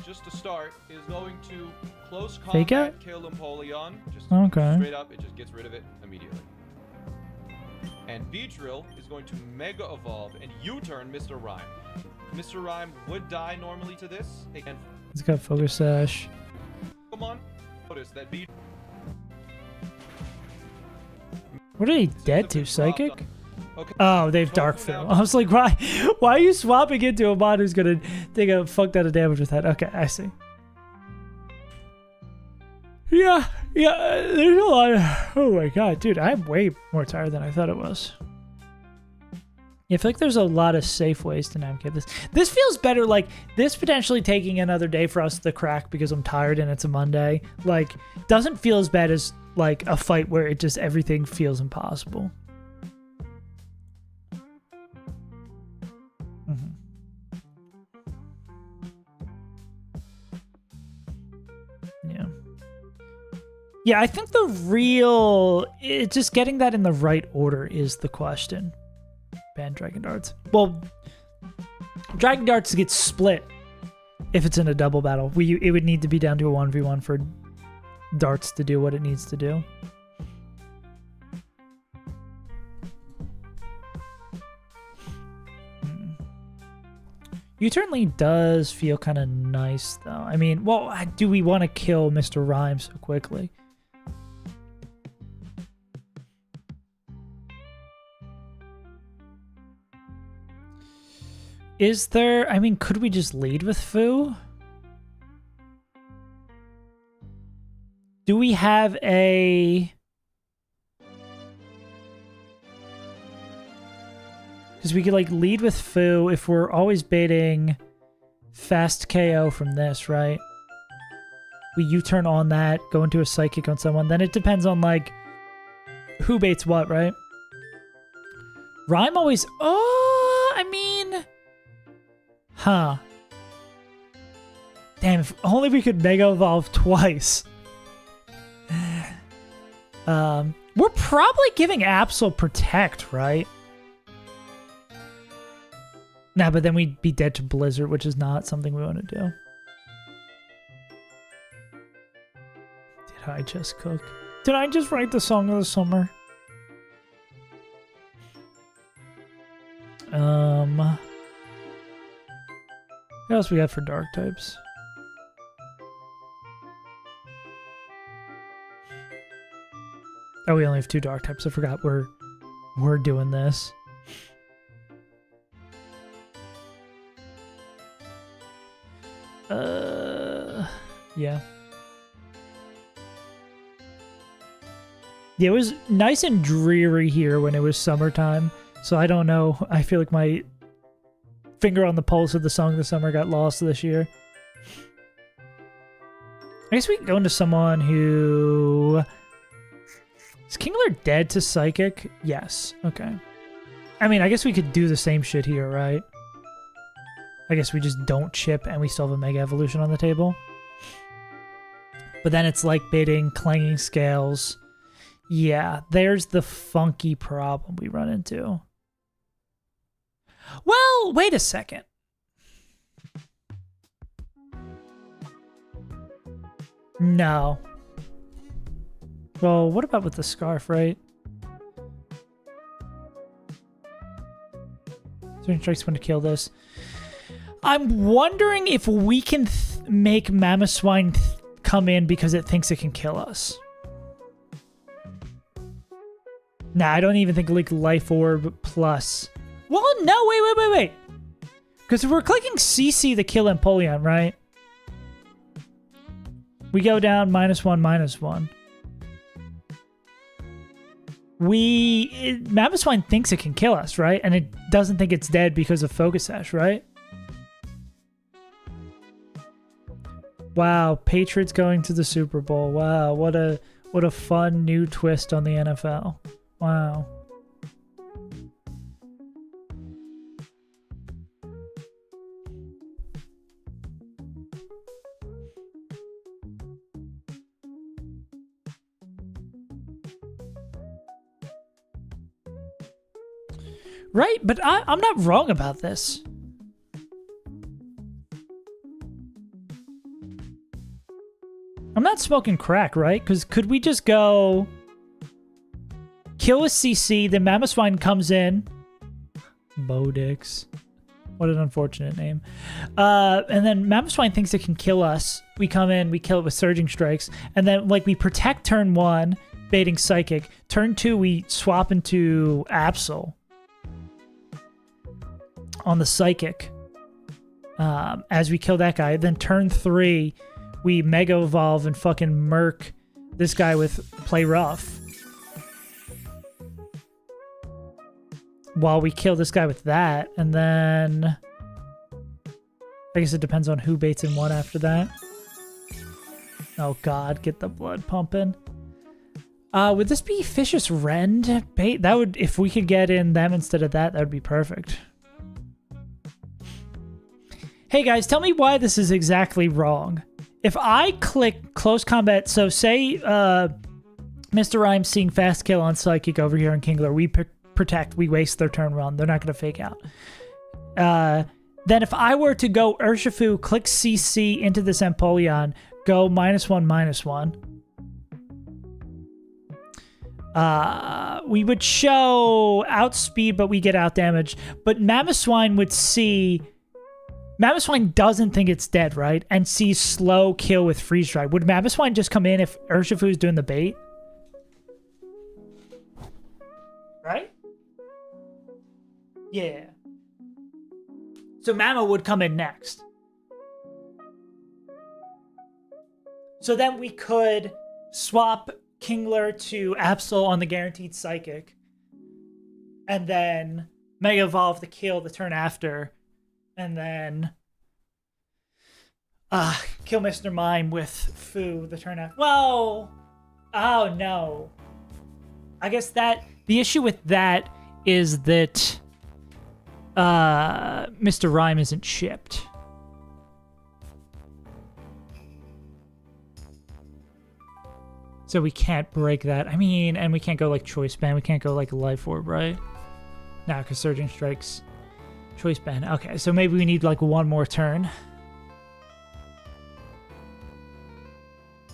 just to start, is going to close combat kill Empoleon. Just straight up, it just gets rid of it immediately. And Beedrill is going to Mega Evolve and U-turn Mr. Rhyme. Mr. Rhyme would die normally to this. Again, He's got Focus Sash. Pokemon, notice that B. What are they dead to? Psychic? Okay. Oh, they've Dark Fill. I was like, why are you swapping into a mod who's gonna take a fuck ton of damage with that? Okay, I see. Yeah, there's a lot of... Oh my god, dude, I'm way more tired than I thought it was. Yeah, I feel like there's a lot of safe ways to navigate this. This feels better, like, this potentially taking another day for us to crack because I'm tired and it's a Monday, like, doesn't feel as bad as, like, a fight where it just, everything feels impossible. Yeah, I think just getting that in the right order is the question. Ban Dragon Darts. Well, Dragon Darts get split if it's in a double battle. It would need to be down to a 1v1 for Darts to do what it needs to do. U-turn lead does feel kind of nice, though. I mean, well, do we want to kill Mr. Rhyme so quickly? Is there... I mean, could we just lead with Fu? Do we have a... Because we could, like, lead with Fu if we're always baiting fast KO from this, right? We U-turn on that, go into a Psychic on someone. Then it depends on, like, who baits what, right? Rhyme always... Oh, I mean... Huh. Damn, if only we could Mega Evolve twice. We're probably giving Absol Protect, right? Nah, but then we'd be dead to Blizzard, which is not something we want to do. Did I just cook? Did I just write the song of the summer? What else we got for dark types? Oh, we only have 2 dark types. I forgot we're doing this. Yeah. Yeah, it was nice and dreary here when it was summertime, so I don't know. I feel like my finger on the pulse of the song of the summer got lost this year. I guess we can go into someone who... Is Kingler dead to Psychic? Yes. Okay. I mean, I guess we could do the same shit here, right? I guess we just don't chip and we still have a Mega Evolution on the table. But then it's like baiting Clanging Scales. Yeah, there's the funky problem we run into. Well, wait a second. No. Well, what about with the Scarf, right? Certain strikes when to kill this. I'm wondering if we can make Mamoswine come in because it thinks it can kill us. Nah, I don't even think like Life Orb plus. Well, no, wait. Because if we're clicking CC to kill Empoleon, right? We go down -1/-1. Mamoswine thinks it can kill us, right? And it doesn't think it's dead because of Focus Sash, right? Wow, Patriots going to the Super Bowl. Wow, what a fun new twist on the NFL. Wow. Right, but I'm not wrong about this. I'm not smoking crack, right? Because could we just go kill a CC, then Mamoswine comes in. Bodix. What an unfortunate name. And then Mamoswine thinks it can kill us. We come in, we kill it with Surging Strikes. And then, like, we protect turn 1, baiting Psychic. Turn 2, we swap into Absol on the Psychic as we kill that guy. Then turn 3, we Mega Evolve and fucking murk this guy with Play Rough. While we kill this guy with that, and then I guess it depends on who baits in what after that. Oh god, get the blood pumping. Would this be Vicious Rend bait? That would, if we could get in them instead of that, that would be perfect. Hey guys, tell me why this is exactly wrong. If I click close combat, so say Mr. Rhyme's seeing fast kill on Psychic over here on Kingler, we protect, we waste their turn run. They're not going to fake out. Then if I were to go Urshifu, click CC into this Empoleon, go -1/-1, we would show outspeed, but we get out damaged. But Mamoswine would see... Mamoswine doesn't think it's dead, right? And sees slow kill with Freeze Dry. Would Mamoswine just come in if Urshifu is doing the bait? Right? Yeah. So Mamo would come in next. So then we could swap Kingler to Absol on the guaranteed Psychic. And then Mega Evolve to kill the turn after. And then kill Mr. Mime with Fu the turn after. Well, oh no. I guess that the issue with that is that Mr. Rhyme isn't shipped. So we can't break that. I mean, and we can't go like Choice Band. We can't go like Life Orb, right? No, because Surging Strikes. Choice Band. Okay, so maybe we need like one more turn.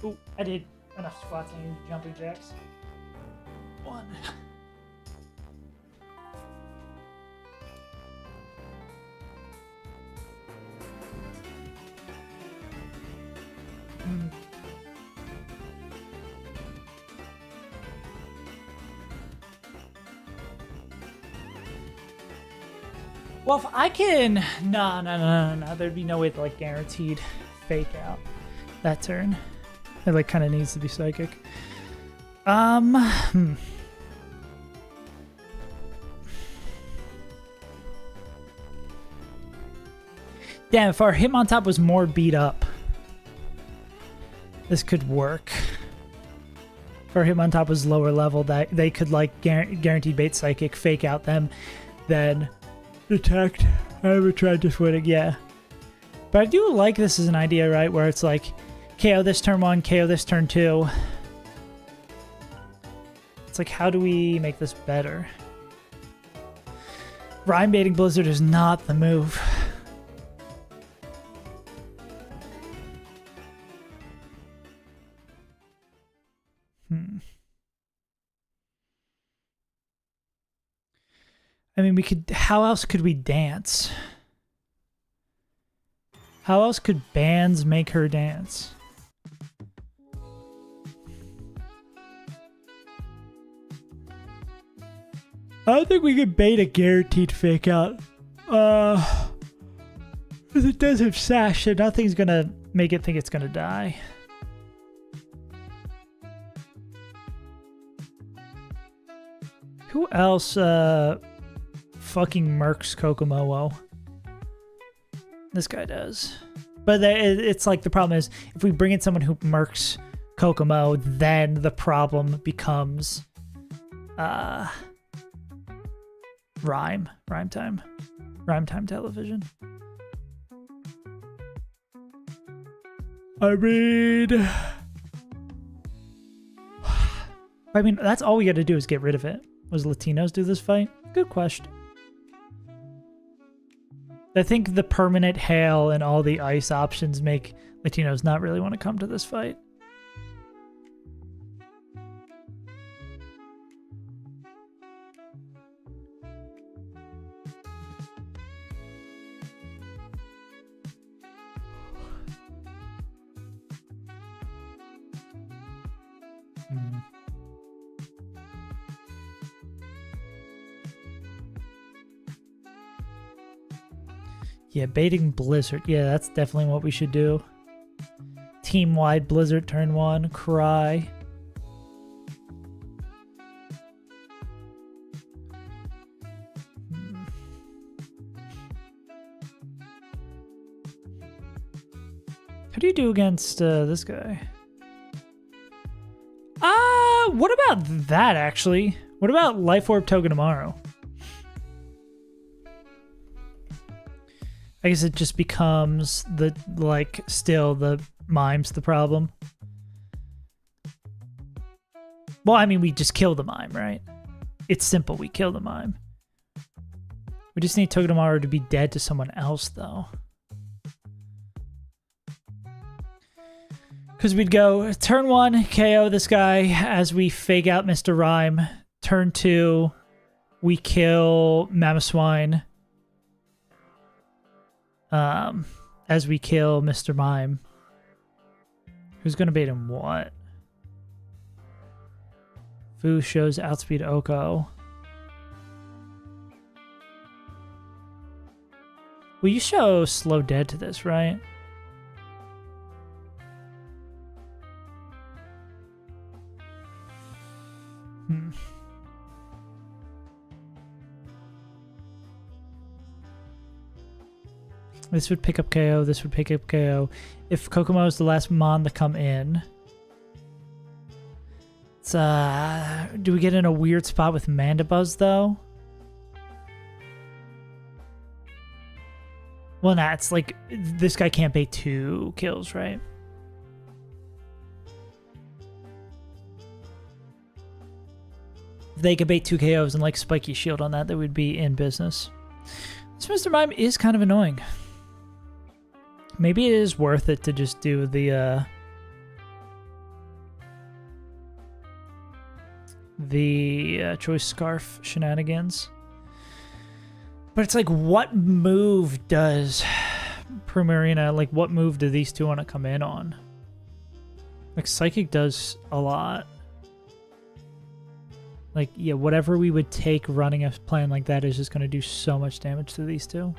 Ooh, I did enough squats and jumping jacks. 1. Well, if I can... No. There'd be no way to, like, guaranteed fake out that turn. It, like, kind of needs to be Psychic. Damn, if our Hitmontop was more beat up, this could work. If our Hitmontop was lower level, that they could, like, guaranteed bait Psychic, fake out them, then... detect. I ever tried just winning, yeah. But I do like this as an idea, right? Where it's like, KO this turn 1, KO this turn 2. It's like, how do we make this better? Rhyme baiting Blizzard is not the move. I mean, we could... How else could we dance? How else could bands make her dance? I don't think we could bait a guaranteed fake out. Because it does have Sash, and nothing's gonna make it think it's gonna die. Who else, fucking murks Kokomo? This guy does. But it's like, the problem is, if we bring in someone who murks Kokomo, then the problem becomes Rhyme time television. I mean, that's all we gotta do is get rid of it. Was Latinos do this fight? Good question. I think the permanent hail and all the ice options make Latinos not really want to come to this fight. Hmm. Yeah, baiting Blizzard. Yeah, that's definitely what we should do. Team-wide Blizzard turn 1. Cry. How do you do against this guy? What about that, actually? What about Life Orb Togedemaru? I guess it just becomes the, like, still the mime's the problem. Well, I mean, we just kill the mime, right? It's simple. We kill the mime. We just need Togedemaru to be dead to someone else, though. Because we'd go turn 1, KO this guy as we fake out Mr. Rhyme. Turn 2, we kill Mamoswine. As we kill Mr. Mime. Who's gonna bait him what? Fu shows outspeed Oko. Well, you show slow dead to this, right? This would pick up KO. This would pick up KO. If Kokomo is the last Mon to come in. It's, do we get in a weird spot with Mandibuzz, though? Well, nah, it's like, this guy can't bait 2 kills, right? If they could bait 2 KOs and like Spiky Shield on that, they would be in business. This Mr. Mime is kind of annoying. Maybe it is worth it to just do the Choice Scarf shenanigans. But it's like, what move does Primarina, like, what move do these two want to come in on? Like, Psychic does a lot. Like, yeah, whatever we would take running a plan like that is just going to do so much damage to these two.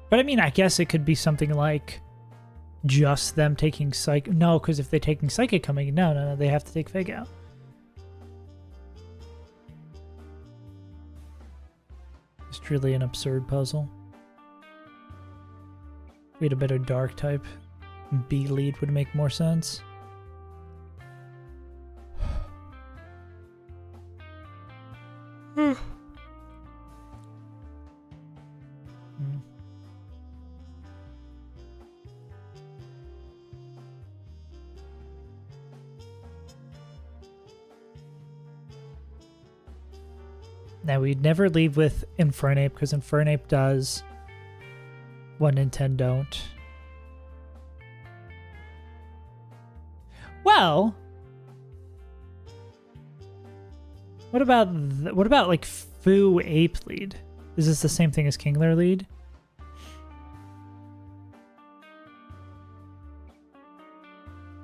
But I mean, I guess it could be something like just them taking Psychic. No, because if they're taking Psychic coming, no, they have to take Fake Out. It's truly an absurd puzzle. If we had a better Dark type, B lead would make more sense. Now, we'd never leave with Infernape, because Infernape does what Nintendo don't. Well, what about like Fu Ape lead? Is this the same thing as Kingler lead?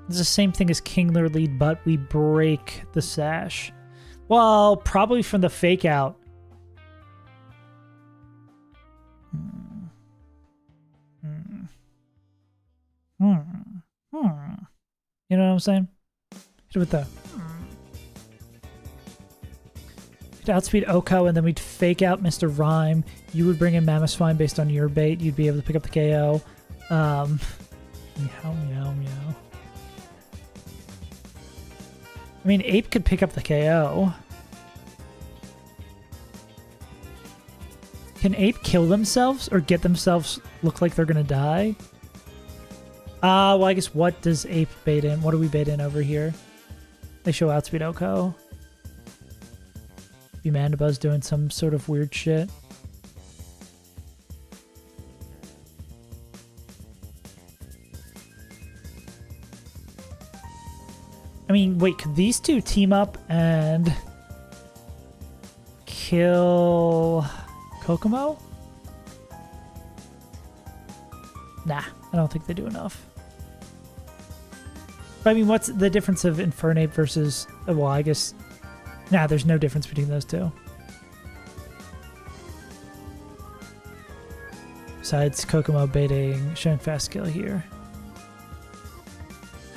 It's the same thing as Kingler lead, but we break the sash. Well, probably from the Fake Out. You know what I'm saying? Hit it with the... We'd outspeed Oko, and then we'd Fake Out Mr. Rhyme. You would bring in Mamoswine based on your bait. You'd be able to pick up the KO. Meow, meow, meow. I mean, Ape could pick up the KO. Can Ape kill themselves or get themselves look like they're gonna die? Well, I guess what does Ape bait in? What do we bait in over here? They show outspeed Oko. Be Mandibuzz doing some sort of weird shit. I mean, wait, could these two team up and kill Kokomo? Nah, I don't think they do enough. I mean, what's the difference of Infernape versus... Well, I guess... Nah, there's no difference between those two. Besides Kokomo baiting, showing fast skill here.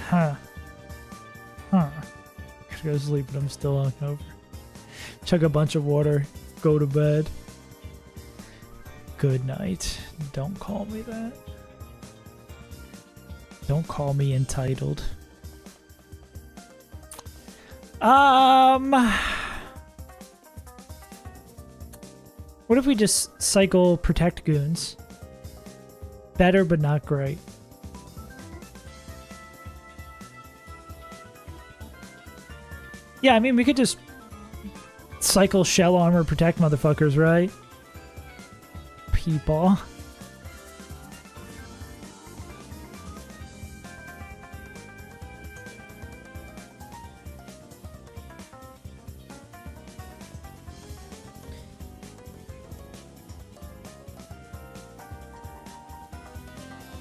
Huh. Gotta go to sleep, but I'm still hungover. Chug a bunch of water. Go to bed. Good night. Don't call me that. Don't call me entitled. What if we just cycle Protect Goons? Better, but not great. Yeah, I mean, we could just cycle Shell Armor Protect motherfuckers, right? People.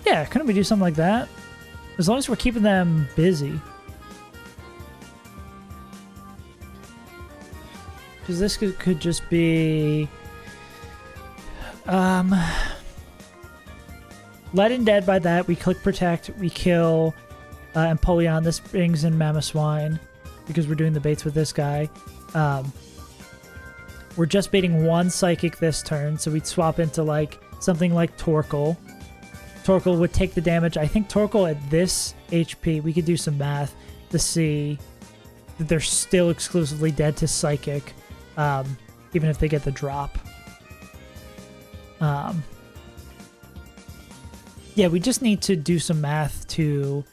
Yeah, couldn't we do something like that? As long as we're keeping them busy. Because this could just be... Let in Dead by that. We click Protect. We kill Empoleon. This brings in Mamoswine because we're doing the baits with this guy. We're just baiting one Psychic this turn, so we'd swap into like something like Torkoal. Torkoal would take the damage. I think Torkoal at this HP, we could do some math to see that they're still exclusively dead to Psychic, even if they get the drop. Yeah, we just need to do some math to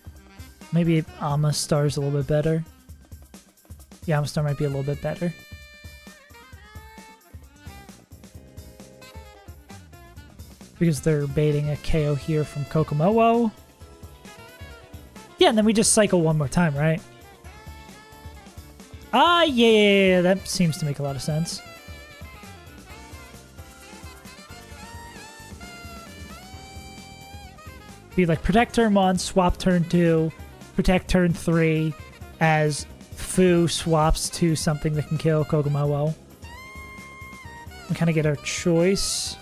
maybe Amistar's a little bit better. Yeah, Amistar might be a little bit better. Because they're baiting a KO here from Kokomo. Yeah, and then we just cycle one more time, right? Yeah, that seems to make a lot of sense. Be like Protect turn 1, swap turn 2, Protect turn 3, as Fu swaps to something that can kill Kokomo. We kind of get our choice.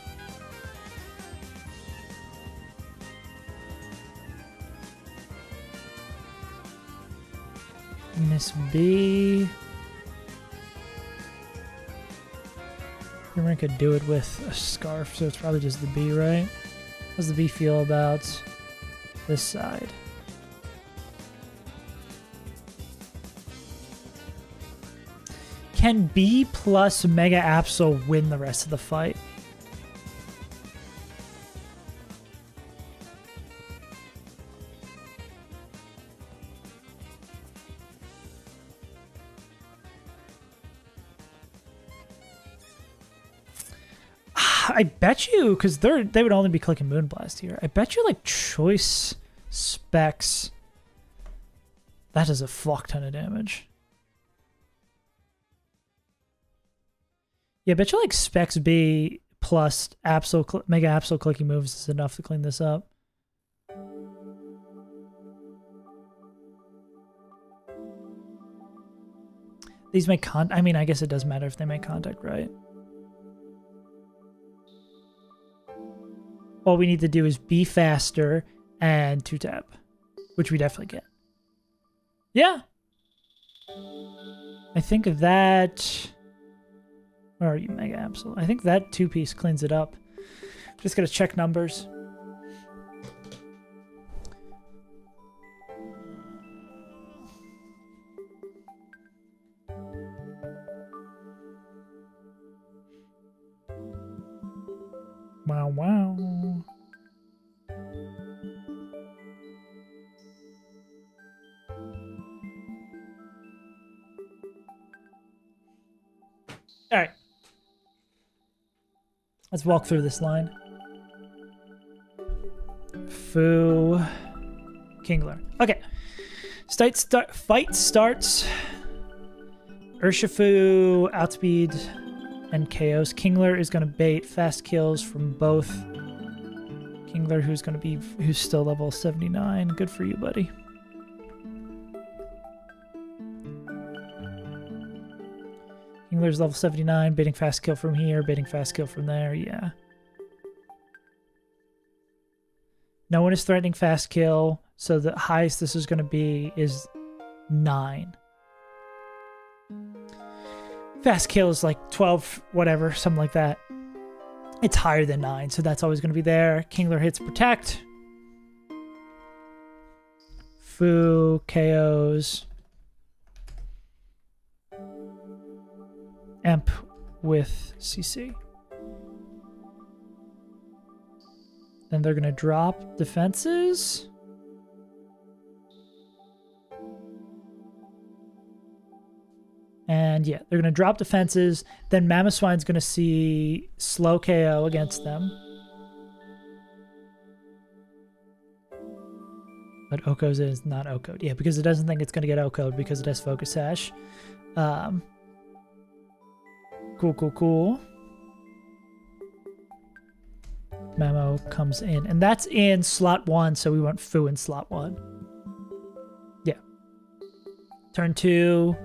Miss B. Remember, I could do it with a scarf, so it's probably just the B, right? How does the B feel about this side? Can B plus Mega Absol win the rest of the fight? I bet you, because they would only be clicking Moonblast here. I bet you like choice specs. That is a fuck ton of damage. Yeah, I bet you like specs B plus Mega Absol clicking moves is enough to clean this up. These make I mean, I guess it does matter if they make contact, right? All we need to do is be faster and 2-tap, which we definitely get. Yeah. I think that... Where are you, Mega Absol? I think that 2-piece cleans it up. Just gotta check numbers. Wow, wow. All right. Let's walk through this line. Fu. Kingler. Okay. Fight starts. Urshifu, outspeed, and KOs. Kingler is going to bait fast kills from both. Kingler, who's still level 79. Good for you, buddy. Kingler's level 79, baiting fast kill from here, baiting fast kill from there, yeah. No one is threatening fast kill, so the highest this is going to be is 9. Fast kill is like 12, whatever, something like that. It's higher than 9, so that's always going to be there. Kingler hits protect. Fu KOs. Emp with CC. Then they're going to drop defenses. And yeah, they're going to drop defenses. Then Mamoswine's going to see slow KO against them. But Oko's is not Oko'd. Yeah, because it doesn't think it's going to get Oko'd because it has Focus Sash. Cool. Memo comes in. And that's in slot 1, so we want Fu in slot 1. Yeah. Turn 2.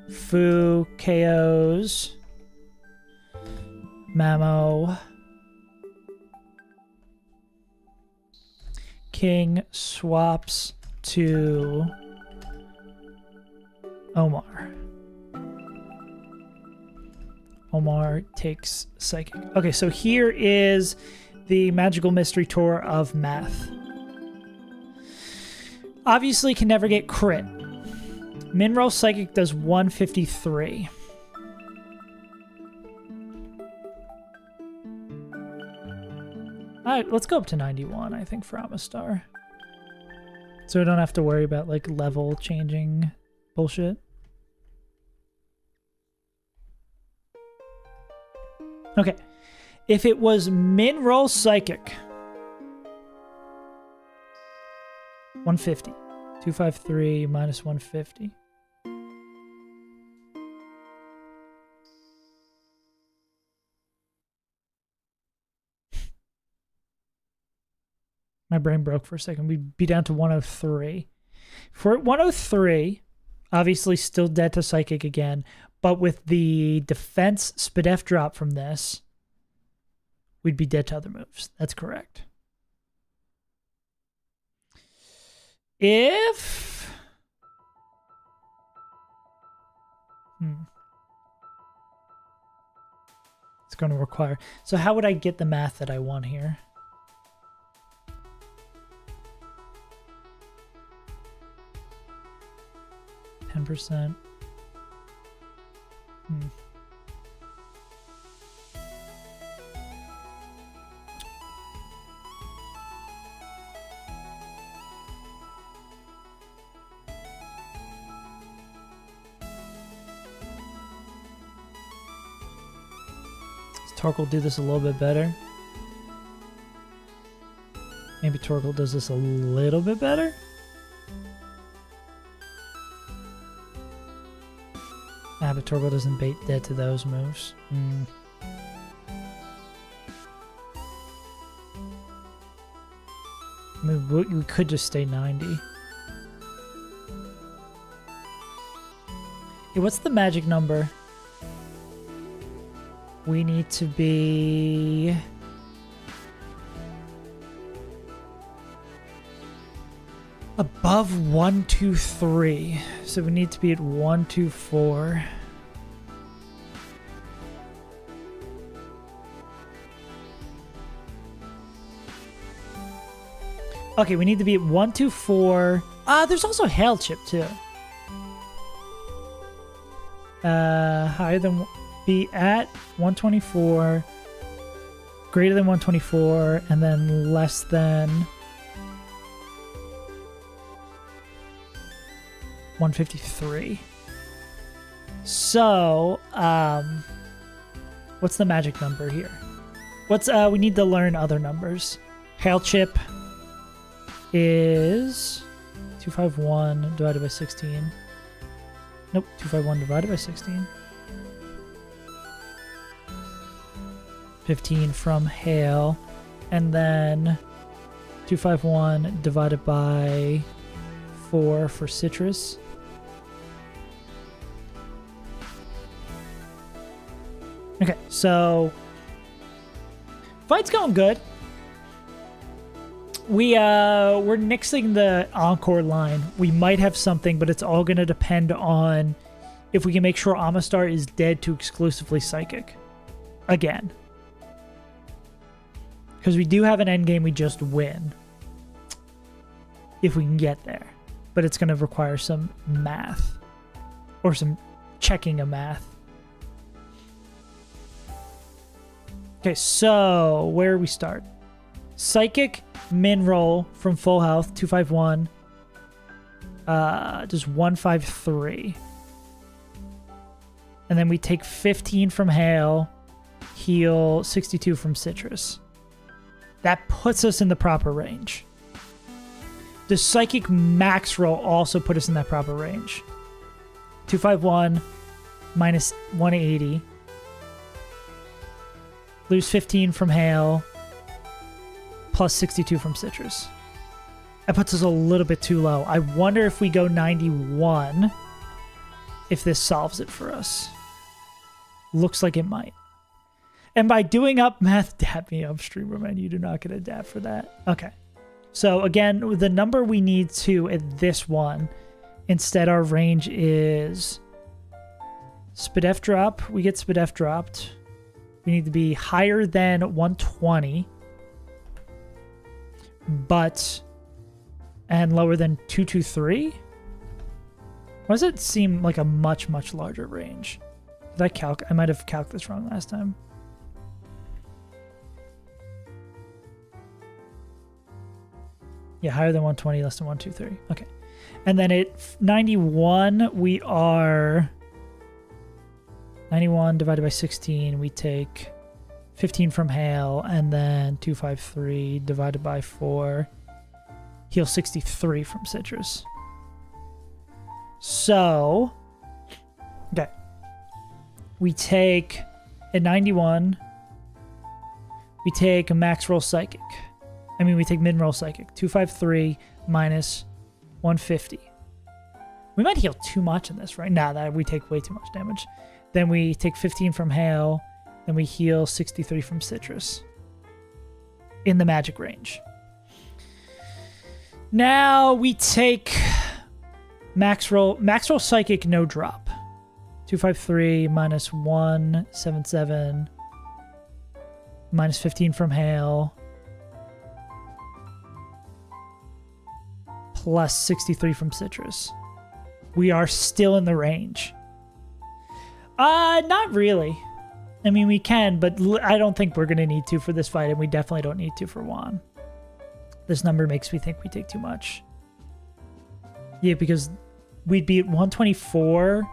Fu KOs. Mamo. King swaps to Omar. Omar takes Psychic. Okay, so here is the Magical Mystery Tour of Math. Obviously can never get crit. Min roll Psychic does 153. Alright, let's go up to 91, I think, for Amistar. So I don't have to worry about, like, level changing bullshit. Okay. If it was min roll Psychic, 150. 253 minus 150. My brain broke for a second. We'd be down to 103. If we're at 103, obviously still dead to Psychic again, but with the defense Spadef drop from this, we'd be dead to other moves. That's correct. If... It's going to require... So how would I get the math that I want here? %. Torkoal do this a little bit better. Maybe Torkoal does this a little bit better. Ah, but Torkoal doesn't bait dead to those moves. I mean, we could just stay 90. Hey, what's the magic number? We need to be... above 123. So we need to be at 124. Okay, we need to be at 124. There's also Hail Chip too. Higher than... be at 124, greater than 124, and then less than 153. So, what's the magic number here? What's we need to learn other numbers. Hail Chip is 251 divided by 16. Nope, 251 divided by 16. 15 from Hail, and then 251 divided by 4 for Citrus. Okay, so fight's going good. We're nixing the Encore line. We might have something, but it's all going to depend on if we can make sure Amistar is dead to exclusively Psychic. Again. Because we do have an endgame we just win. If we can get there. But it's going to require some math. Or some checking of math. Okay, so where we start? Psychic, min roll from full health, 251. Just 153. And then we take 15 from Hail, heal 62 from Citrus. That puts us in the proper range. Does Psychic max roll also put us in that proper range? 251 minus 180. Lose 15 from Hail. Plus 62 from Citrus. That puts us a little bit too low. I wonder if we go 91, if this solves it for us. Looks like it might. And by doing up math, dab me up, streamer man. You do not get a dab for that. Okay. So again, the number we need to at this one, instead our range is Spadef drop. We get Spadef dropped. We need to be higher than 120. And lower than 223? Why does it seem like a much, much larger range? Did I might have calculated this wrong last time. Yeah, higher than 120, less than 123. Okay. And then at 91, we are 91 divided by 16. We take 15 from Hail, and then 253 divided by 4. Heal 63 from Citrus. So, okay. We take, at 91, we take a max roll Psychic. We take min roll Psychic. 253 minus 150. We might heal too much in this, right? Nah, that we take way too much damage. Then we take 15 from Hail. Then we heal 63 from Citrus. In the magic range. Now we take max roll Psychic, no drop. 253 minus 177 minus 15 from Hail plus 63 from Citrus. We are still in the range. Not really. We can, but I don't think we're going to need to for this fight, and we definitely don't need to for Juan. This number makes me think we take too much. Yeah, because we'd be at 124.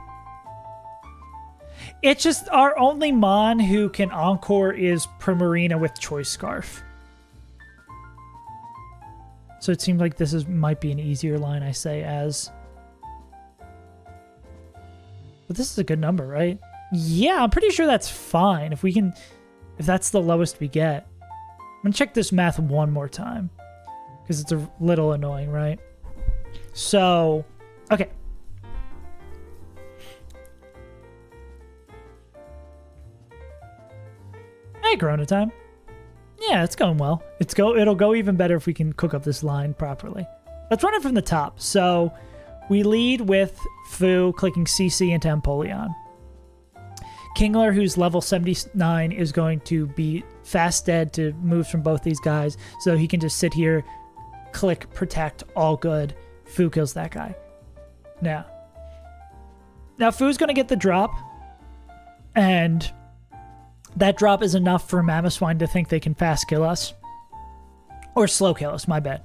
It's just our only Mon who can Encore is Primarina with Choice Scarf. So it seems like this might be an easier line, I say, as... But this is a good number, right? Yeah, I'm pretty sure that's fine. If that's the lowest we get. I'm going to check this math one more time. Because it's a little annoying, right? So, okay. Hey, Corona time. Yeah, it's going well. It'll go even better if we can cook up this line properly. Let's run it from the top. So, we lead with Fu clicking CC into Empoleon. Kingler, who's level 79, is going to be fast dead to moves from both these guys, so he can just sit here, click, protect, all good. Fu kills that guy. Now Fu's going to get the drop, and that drop is enough for Mamoswine to think they can fast kill us. Or slow kill us, my bad.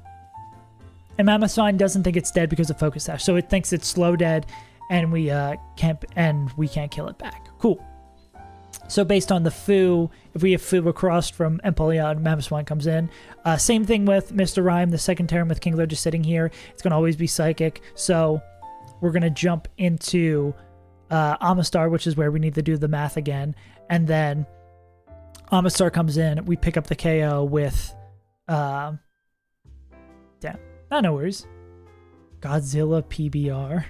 And Mamoswine doesn't think it's dead because of Focus Sash, so it thinks it's slow dead, and we can't kill it back. Cool. So based on the Fu, if we have Fu across from Empoleon, Mamoswine comes in. Same thing with Mr. Rhyme, the second term with Kingler just sitting here. It's going to always be Psychic. So we're going to jump into Amistar, which is where we need to do the math again. And then Amistar comes in. We pick up the KO with... damn. No worries. Godzilla PBR.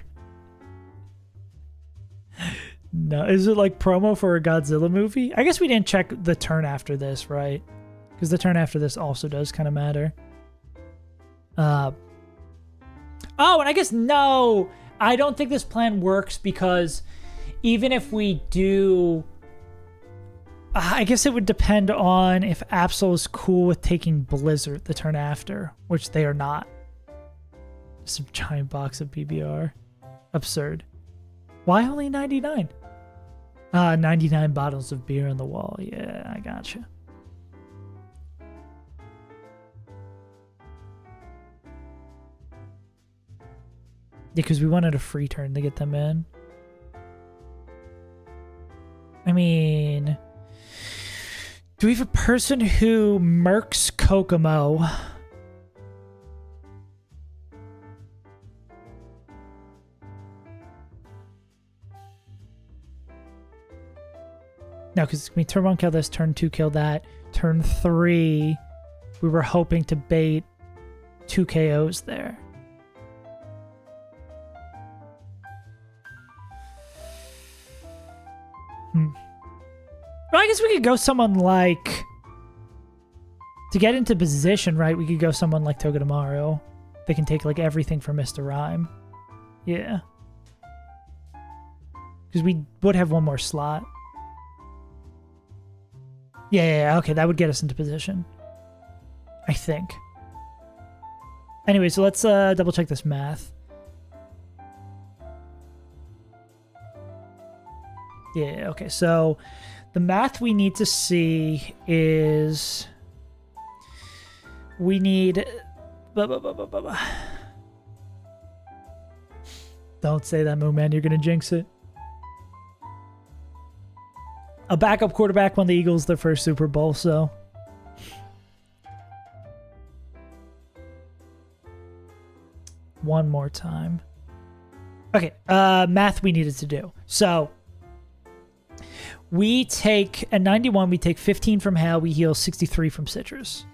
No, is it like promo for a Godzilla movie? I guess we didn't check the turn after this, right? Because the turn after this also does kind of matter. Oh, and I guess no, I don't think this plan works because even if we do, I guess it would depend on if Absol is cool with taking Blizzard the turn after, which they are not. Some giant box of PBR. Absurd. Why only 99? 99 bottles of beer on the wall. Yeah, I gotcha. Yeah, because we wanted a free turn to get them in. I mean, do we have a person who mercs Kokomo? No, because we turn 1 kill this, turn 2 kill that, turn 3 we were hoping to bait 2 KOs there. Well, I guess we could go someone like, to get into position, right, we could go someone like Togedemaru. They can take like everything from Mr. Rhyme. Yeah. Because we would have one more slot. Yeah, okay, that would get us into position. I think. Anyway, so let's double check this math. Yeah, okay, so the math we need to see is we need... Don't say that, Moo Man, you're gonna jinx it. A backup quarterback won the Eagles their first Super Bowl, so... One more time. Okay, math we needed to do. So, we take, at 91, we take 15 from Hale, we heal 63 from Citrus.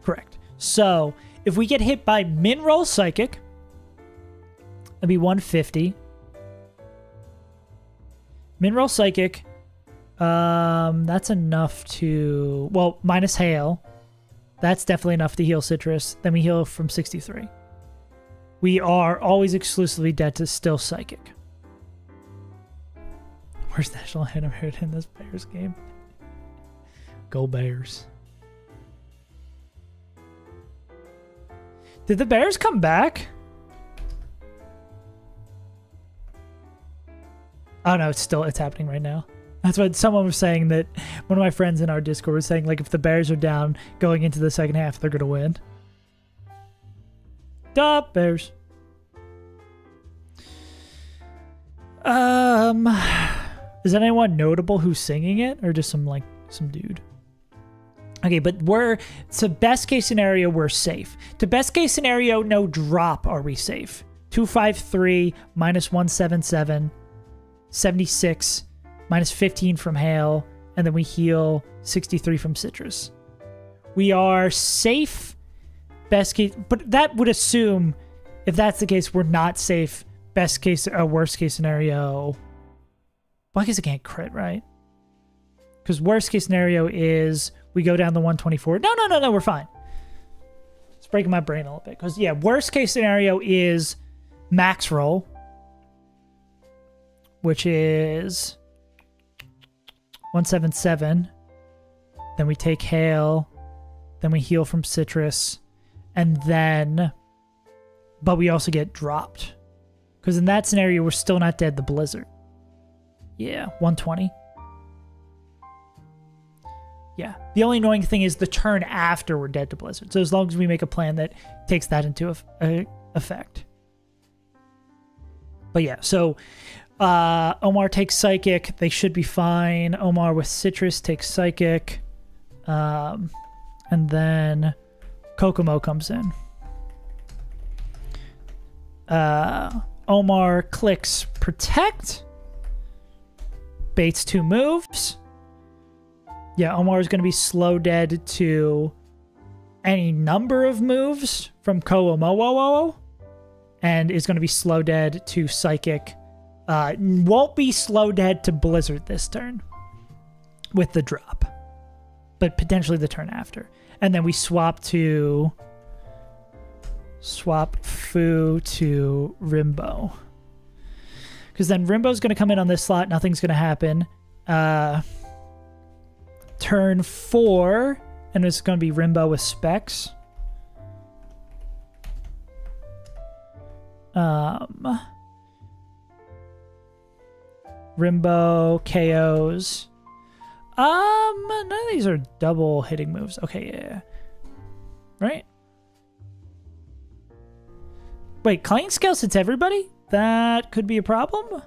Correct. So, if we get hit by Min Roll Psychic, that'd be 150. Min Roll Psychic, that's enough to, well, minus Hail. That's definitely enough to heal Citrus. Then we heal from 63. We are always exclusively dead to still Psychic. Where's National Anthem heard in this Bears game? Go Bears. Did the Bears come back? Oh no, it's happening right now. That's what someone was saying, that one of my friends in our Discord was saying, like, if the Bears are down going into the second half, they're gonna win. Duh, Bears. Is anyone notable who's singing it, or just some dude? Okay, but to best case scenario, we're safe. To best case scenario, no drop, are we safe? 253 minus 177, 76 minus 15 from Hail, and then we heal 63 from Citrus. We are safe, best case, but that would assume, if that's the case, we're not safe. Best case, worst case scenario. Well, I guess it can't crit, right? Because worst case scenario is we go down the 124. No, we're fine. It's breaking my brain a little bit. Because, yeah, worst case scenario is max roll, which is 177. Then we take Hail. Then we heal from Citrus. And then... But we also get dropped. Because in that scenario, we're still not dead to Blizzard. Yeah, 120. Yeah. The only annoying thing is the turn after we're dead to Blizzard. So as long as we make a plan that takes that into effect. But yeah, so Omar takes Psychic. They should be fine. Omar with Citrus takes Psychic. And then Kokomo comes in. Omar clicks Protect. Baits 2 moves. Yeah, Omar is going to be slow dead to any number of moves from Kokomo. and is going to be slow dead to Psychic. Won't be slow dead to Blizzard this turn with the drop, but potentially the turn after. And then we swap Fu to Rimbo. Because then Rimbo's going to come in on this slot. Nothing's going to happen. Turn 4, and it's going to be Rimbo with Specs. Rimbo KOs. None of these are double hitting moves. Okay, yeah. Right? Wait, Client Scale hits everybody? That could be a problem?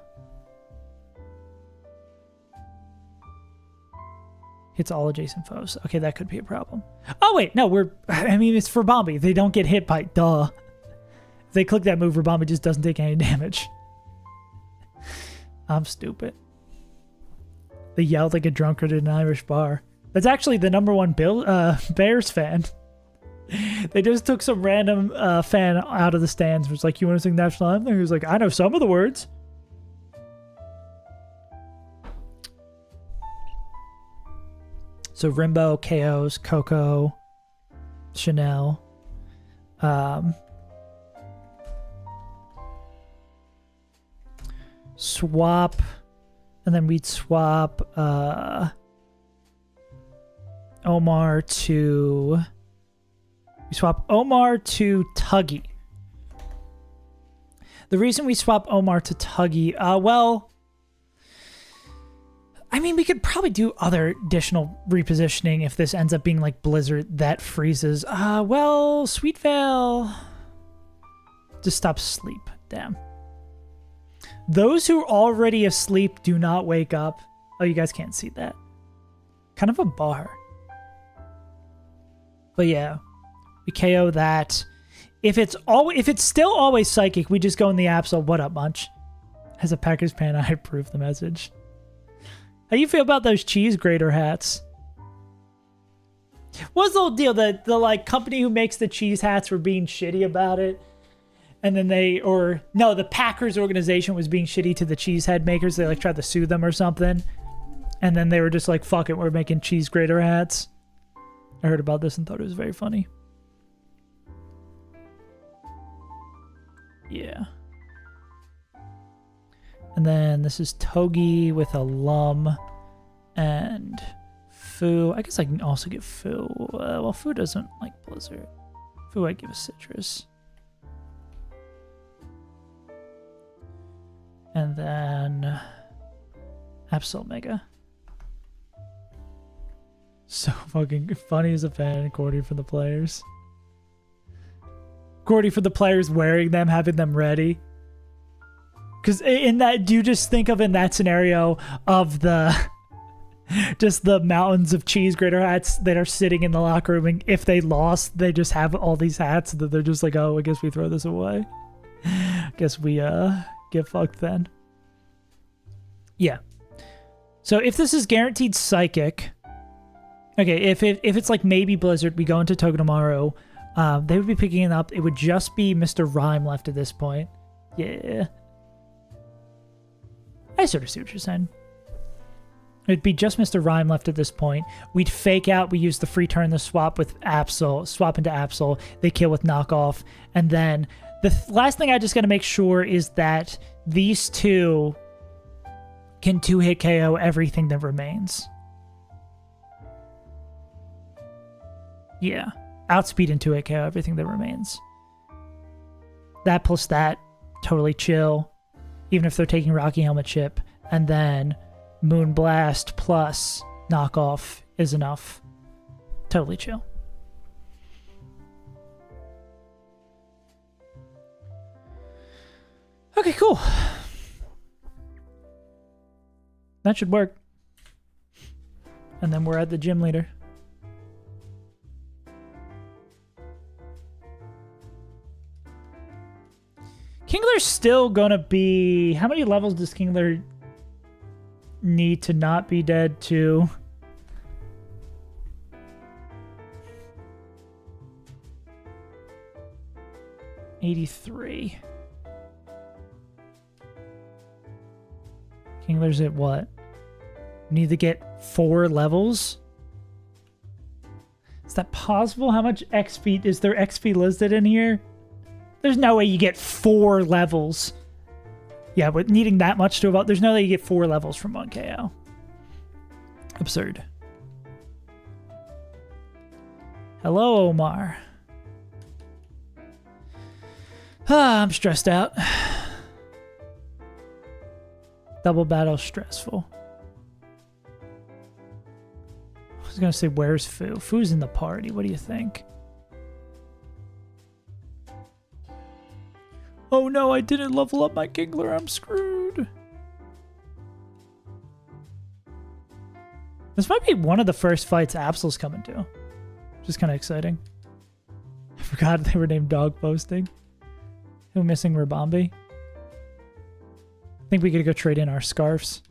Hits all adjacent foes. Okay, that could be a problem. Oh, wait, no, it's for Bombi. They don't get hit by, duh. If they click that move, Bombi just doesn't take any damage. I'm stupid. They yelled like a drunkard in an Irish bar. That's actually the #1 Bears fan. They just took some random fan out of the stands. It was like, you want to sing national anthem? He was like, I know some of the words. So Rimbo, KOs, Coco, Chanel. Swap. And then we'd swap Omar to... We swap Omar to Tuggy. The reason we swap Omar to Tuggy, well, I mean, we could probably do other additional repositioning if this ends up being like Blizzard that freezes. Well, Sweet Vale just stops sleep. Damn. Those who are already asleep do not wake up. Oh, you guys can't see that. Kind of a bar. But yeah. We KO that. If it's still always Psychic, we just go in the Absol. What up, Munch? As a Packers fan, I approve the message. How you feel about those cheese grater hats? What's the whole deal? The like company who makes the cheese hats were being shitty about it. And then the Packers organization was being shitty to the cheese head makers. They like tried to sue them or something. And then they were just like, fuck it, we're making cheese grater hats. I heard about this and thought it was very funny. Yeah. And then this is Togi with a Lum and Fu. I guess I can also give Fu. Well, Fu doesn't like Blizzard. Fu I give a Citrus. And then Absol Mega. So fucking funny as a fan, Gordy for the players. Gordy for the players wearing them, having them ready. Because in that, do you just think of in that scenario of just the mountains of cheese grater hats that are sitting in the locker room, and if they lost, they just have all these hats that they're just like, oh, I guess we throw this away. I guess we get fucked then. Yeah. So if this is guaranteed Psychic, okay, if it's like maybe Blizzard, we go into Togedemaru, they would be picking it up. It would just be Mr. Rhyme left at this point. Yeah. I sort of see what you're saying. It'd be just Mr. Rhyme left at this point. We'd fake out. We use the free turn, the swap with Absol, swap into Absol. They kill with knockoff. And then the last thing I just got to make sure is that these two can 2-hit KO everything that remains. Yeah. Outspeed and 2-hit KO everything that remains. That plus that, totally chill. Even if they're taking Rocky Helmet chip. And then Moonblast plus knockoff is enough. Totally chill. Okay, cool. That should work. And then we're at the gym leader. Kingler's still gonna be... How many levels does Kingler need to not be dead to? $83. Kingler's at what? We need to get 4 levels? Is that possible? How much XP? Is there XP listed in here? There's no way you get 4 levels. Yeah, but needing that much to evolve, there's no way you get 4 levels from 1 KO. Absurd. Hello, Omar. I'm stressed out. Double battle stressful. I was gonna say, where's Fu? Fu's in the party. What do you think? Oh no, I didn't level up my Kingler. I'm screwed. This might be one of the first fights Absol's coming to. Which is kind of exciting. I forgot they were named dog posting. Who missing Rabambi? I think we could go trade in our scarves.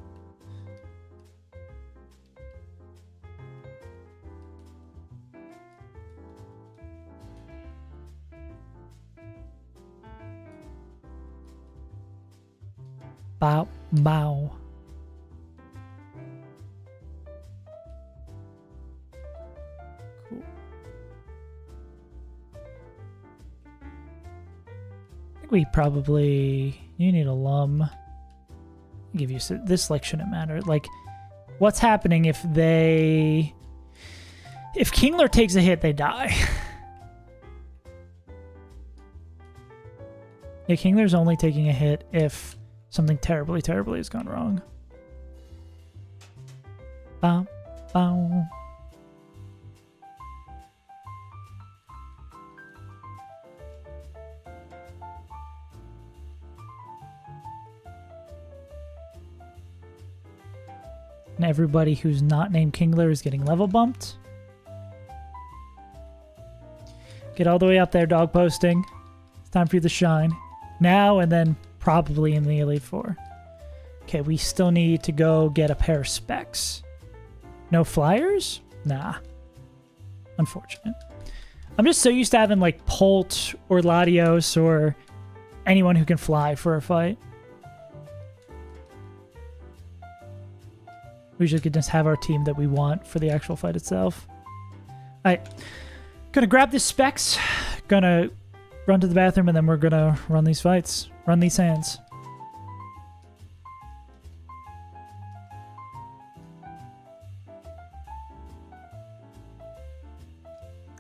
Bow, bow. Cool. I think we probably... You need a lum. I'll give you... This, like, shouldn't matter. Like, what's happening if they... If Kingler takes a hit, they die. Yeah, Kingler's only taking a hit if... something terribly, terribly has gone wrong. Bow, bow. And everybody who's not named Kingler is getting level bumped. Get all the way up there, dog posting. It's time for you to shine. Now and then... Probably in the Elite Four. Okay, we still need to go get a pair of specs. No flyers? Nah. Unfortunate. I'm just so used to having like Polt or Latios or anyone who can fly for a fight. We usually could just have our team that we want for the actual fight itself. Alright. Gonna grab the specs. Gonna run to the bathroom and then we're gonna run these fights. Run these hands.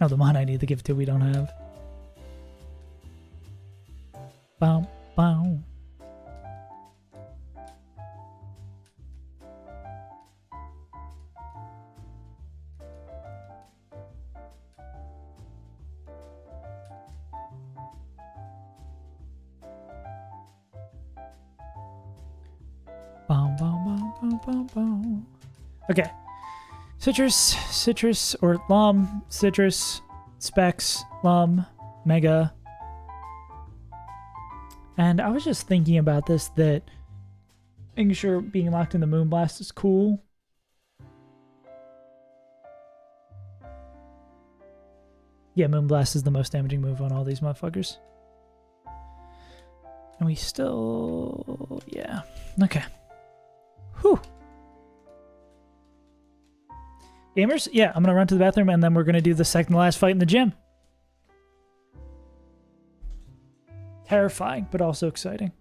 Oh, the one I need to give to we don't have. Bow, bow. Okay. Citrus, or Lum, Citrus, Specs, Lum, Mega. And I was just thinking about this, that making sure being locked in the Moonblast is cool. Yeah, Moonblast is the most damaging move on all these motherfuckers. And we still... yeah. Okay. Whew. Gamers, yeah, I'm going to run to the bathroom and then we're going to do the second to last fight in the gym. Terrifying, but also exciting.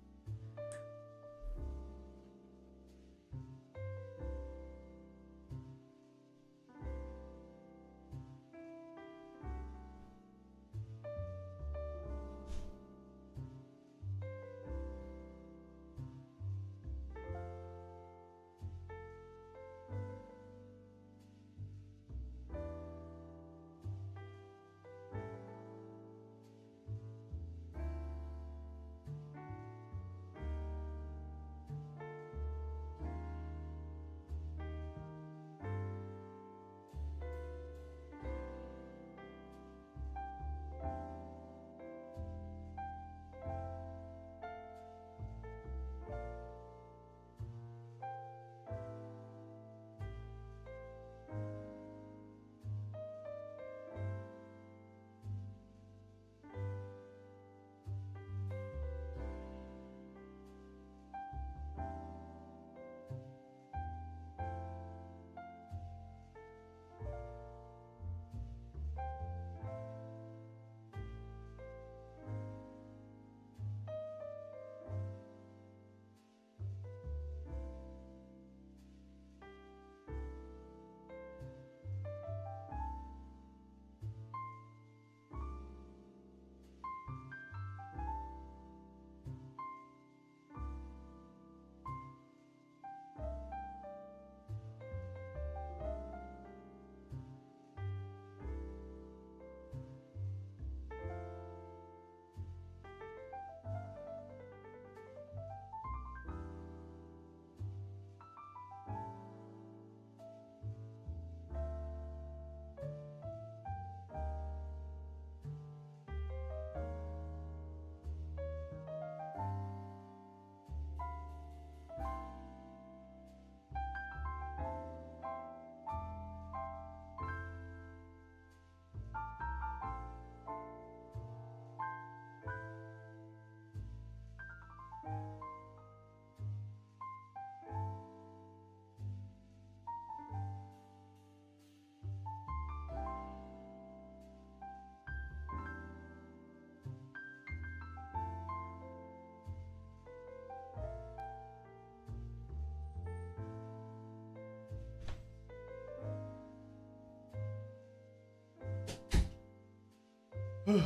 Here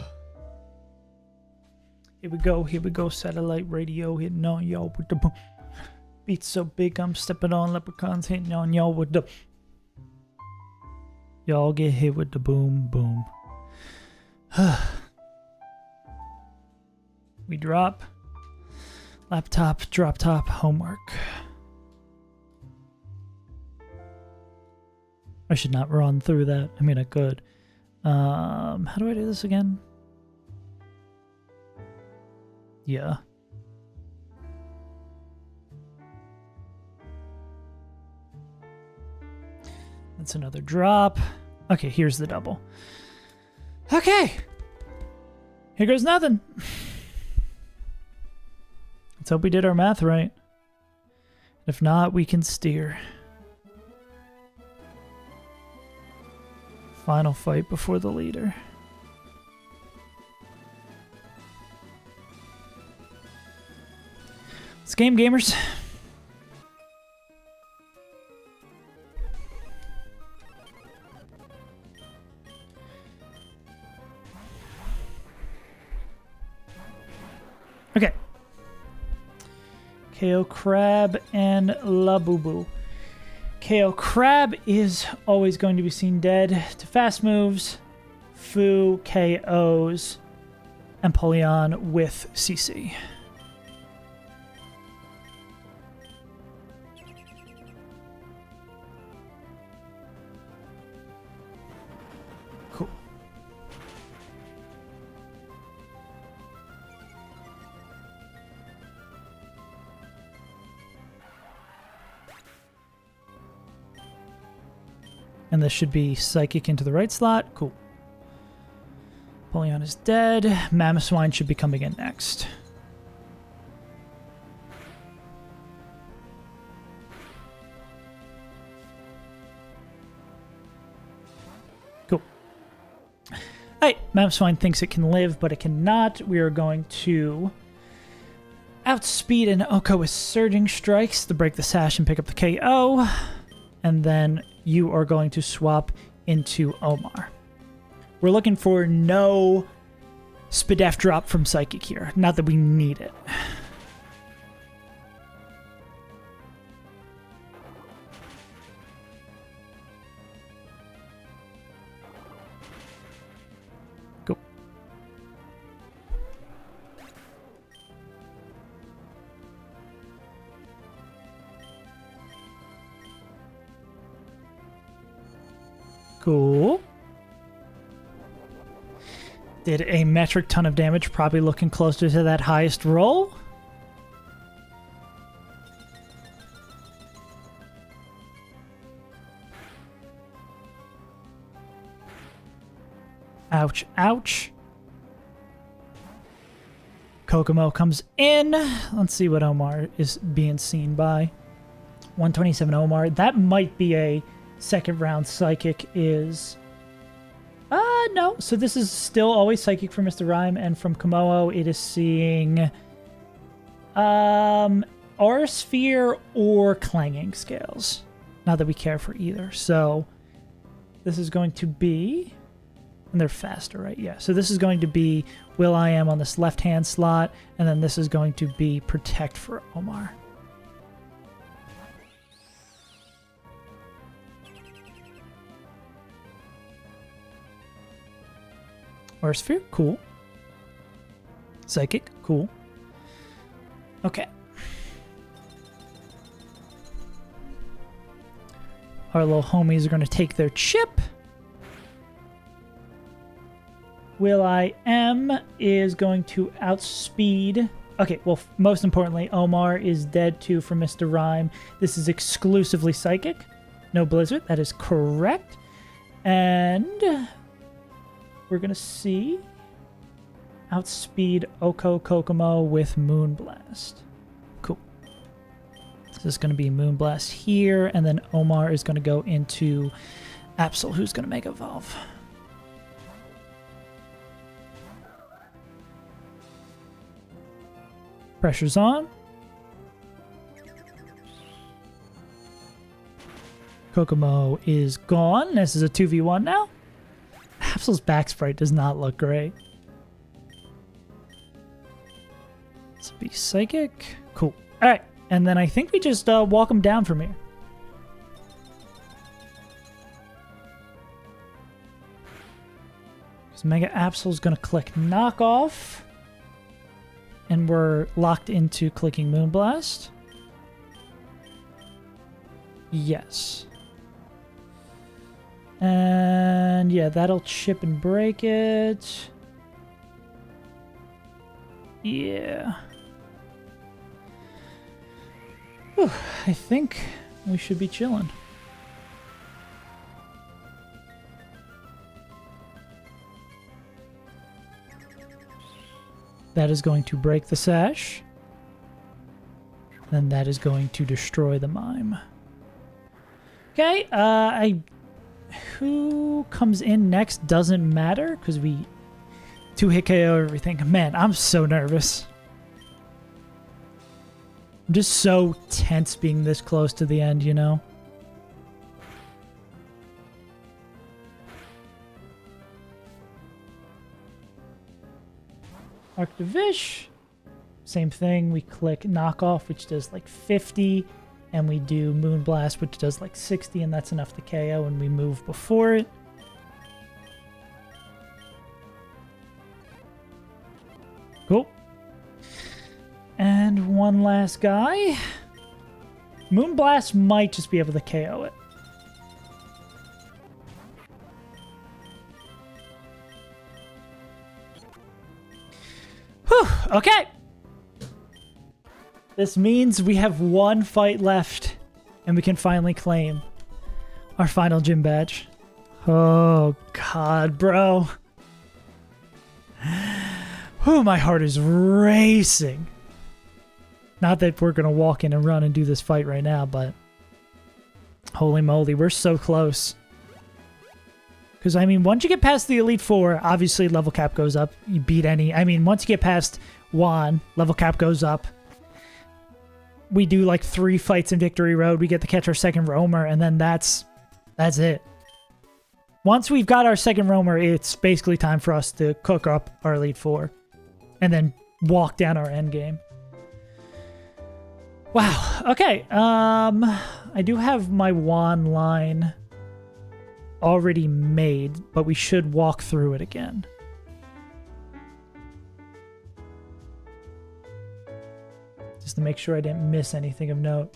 we go, satellite radio hitting on y'all with the boom. Beats so big I'm stepping on leprechauns hitting on y'all with the... Y'all get hit with the boom, boom. We drop. Laptop, drop top, homework. I should not run through that. I mean, I could. How do I do this again? Yeah. That's another drop. Okay, here's the double. Okay. Here goes nothing. Let's hope we did our math right. If not, we can steer. Final fight before the leader. It's game, gamers. Okay. KO Crab and Labubu. KO Crab is always going to be seen dead to fast moves, Fu KOs, and Polion with CC. Cool. And this should be Psychic into the right slot. Cool. Polion is dead. Mamoswine should be coming in next. Cool. Alright, Mamoswine thinks it can live, but it cannot. We are going to outspeed an Oko with Surging Strikes to break the sash and pick up the KO. And then you are going to swap into Omar. We're looking for no Spadef drop from Psychic here. Not that we need it. Go. Cool. Did a metric ton of damage, probably looking closer to that highest roll. Ouch, ouch. Kokomo comes in. Let's see what Omar is being seen by. 127 Omar. That might be a second round Psychic is... no. So this is still always Psychic from Mr. Rhyme, and from Komodo it is seeing Aura Sphere or Clanging Scales. Not that we care for either. So this is going to be... And they're faster, right? Yeah. So this is going to be Will.i.am on this left-hand slot, and then this is going to be Protect for Omar. Aura Sphere, cool. Psychic, cool. Okay. Our little homies are going to take their chip. Will.i.am is going to outspeed. Okay, well, most importantly, Omar is dead too from Mr. Rhyme. This is exclusively Psychic. No Blizzard. That is correct. And we're going to see outspeed Oko Kokomo with Moonblast. Cool. So this is going to be Moonblast here, and then Omar is going to go into Absol, who's going to Mega Evolve. Pressure's on. Kokomo is gone. This is a 2v1 now. Absol's back sprite does not look great. This will be psychic. Cool. All right. And then I think we just walk them down from here. Because Mega Absol's going to click knockoff. And we're locked into clicking Moonblast. Yes. And yeah, that'll chip and break it. Yeah. Whew, I think we should be chilling. That is going to break the sash. Then that is going to destroy the mime. Okay, who comes in next doesn't matter because we 2-hit KO everything. Man, I'm so nervous. I'm just so tense being this close to the end, you know? Arctivish. Same thing. We click knockoff, which does like 50. And we do Moonblast, which does like 60, and that's enough to KO, and we move before it. Cool. And one last guy. Moonblast might just be able to KO it. Whew, okay. This means we have one fight left, and we can finally claim our final gym badge. Oh, God, bro. Whew, my heart is racing. Not that we're going to walk in and run and do this fight right now, but holy moly, we're so close. Because, I mean, once you get past the Elite Four, obviously level cap goes up. You beat any... I mean, once you get past Juan, level cap goes up. We do like 3 fights in Victory Road. We get to catch our second roamer, and then that's it. Once we've got our second roamer, it's basically time for us to cook up our Elite Four and then walk down our end game. Wow. Okay. I do have my Juan line already made, but we should walk through it again. Just to make sure I didn't miss anything of note.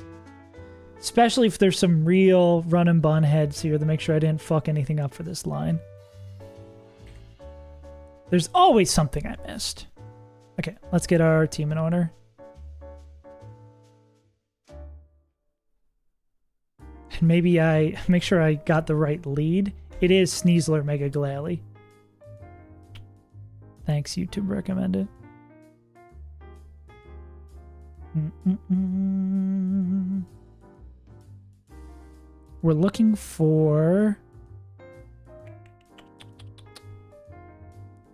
Especially if there's some real run and bun heads here to make sure I didn't fuck anything up for this line. There's always something I missed. Okay, let's get our team in order. And maybe I make sure I got the right lead. It is Sneasler Mega Glalie. Thanks, YouTube recommended. We're looking for...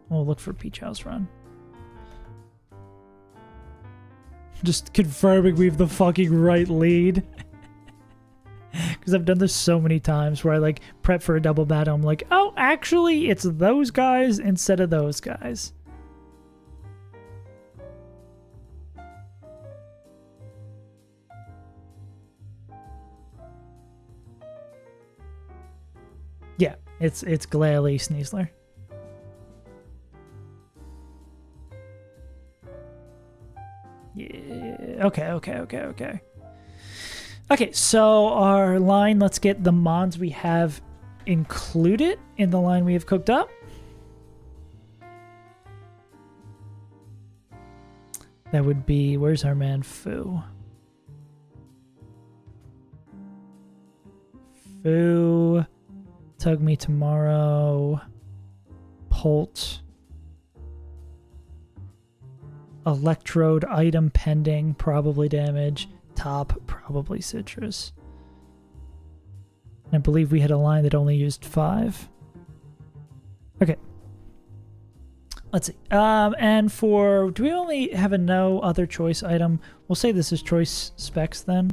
We'll look for Peach House Run. Just confirming we have the fucking right lead. Because I've done this so many times where I like prep for a double battle. I'm like, oh, actually, it's those guys instead of those guys. Yeah, it's Glalie Sneasler. Yeah, okay. Okay, so our line, let's get the mons we have included in the line we have cooked up. That would be, where's our man Fu? Fu, Tug Me Tomorrow, Polt, Electrode item pending, probably damage. Top, probably Citrus. I believe we had a line that only used 5. Okay. Let's see. And for... Do we only have a no other choice item? We'll say this is choice specs then.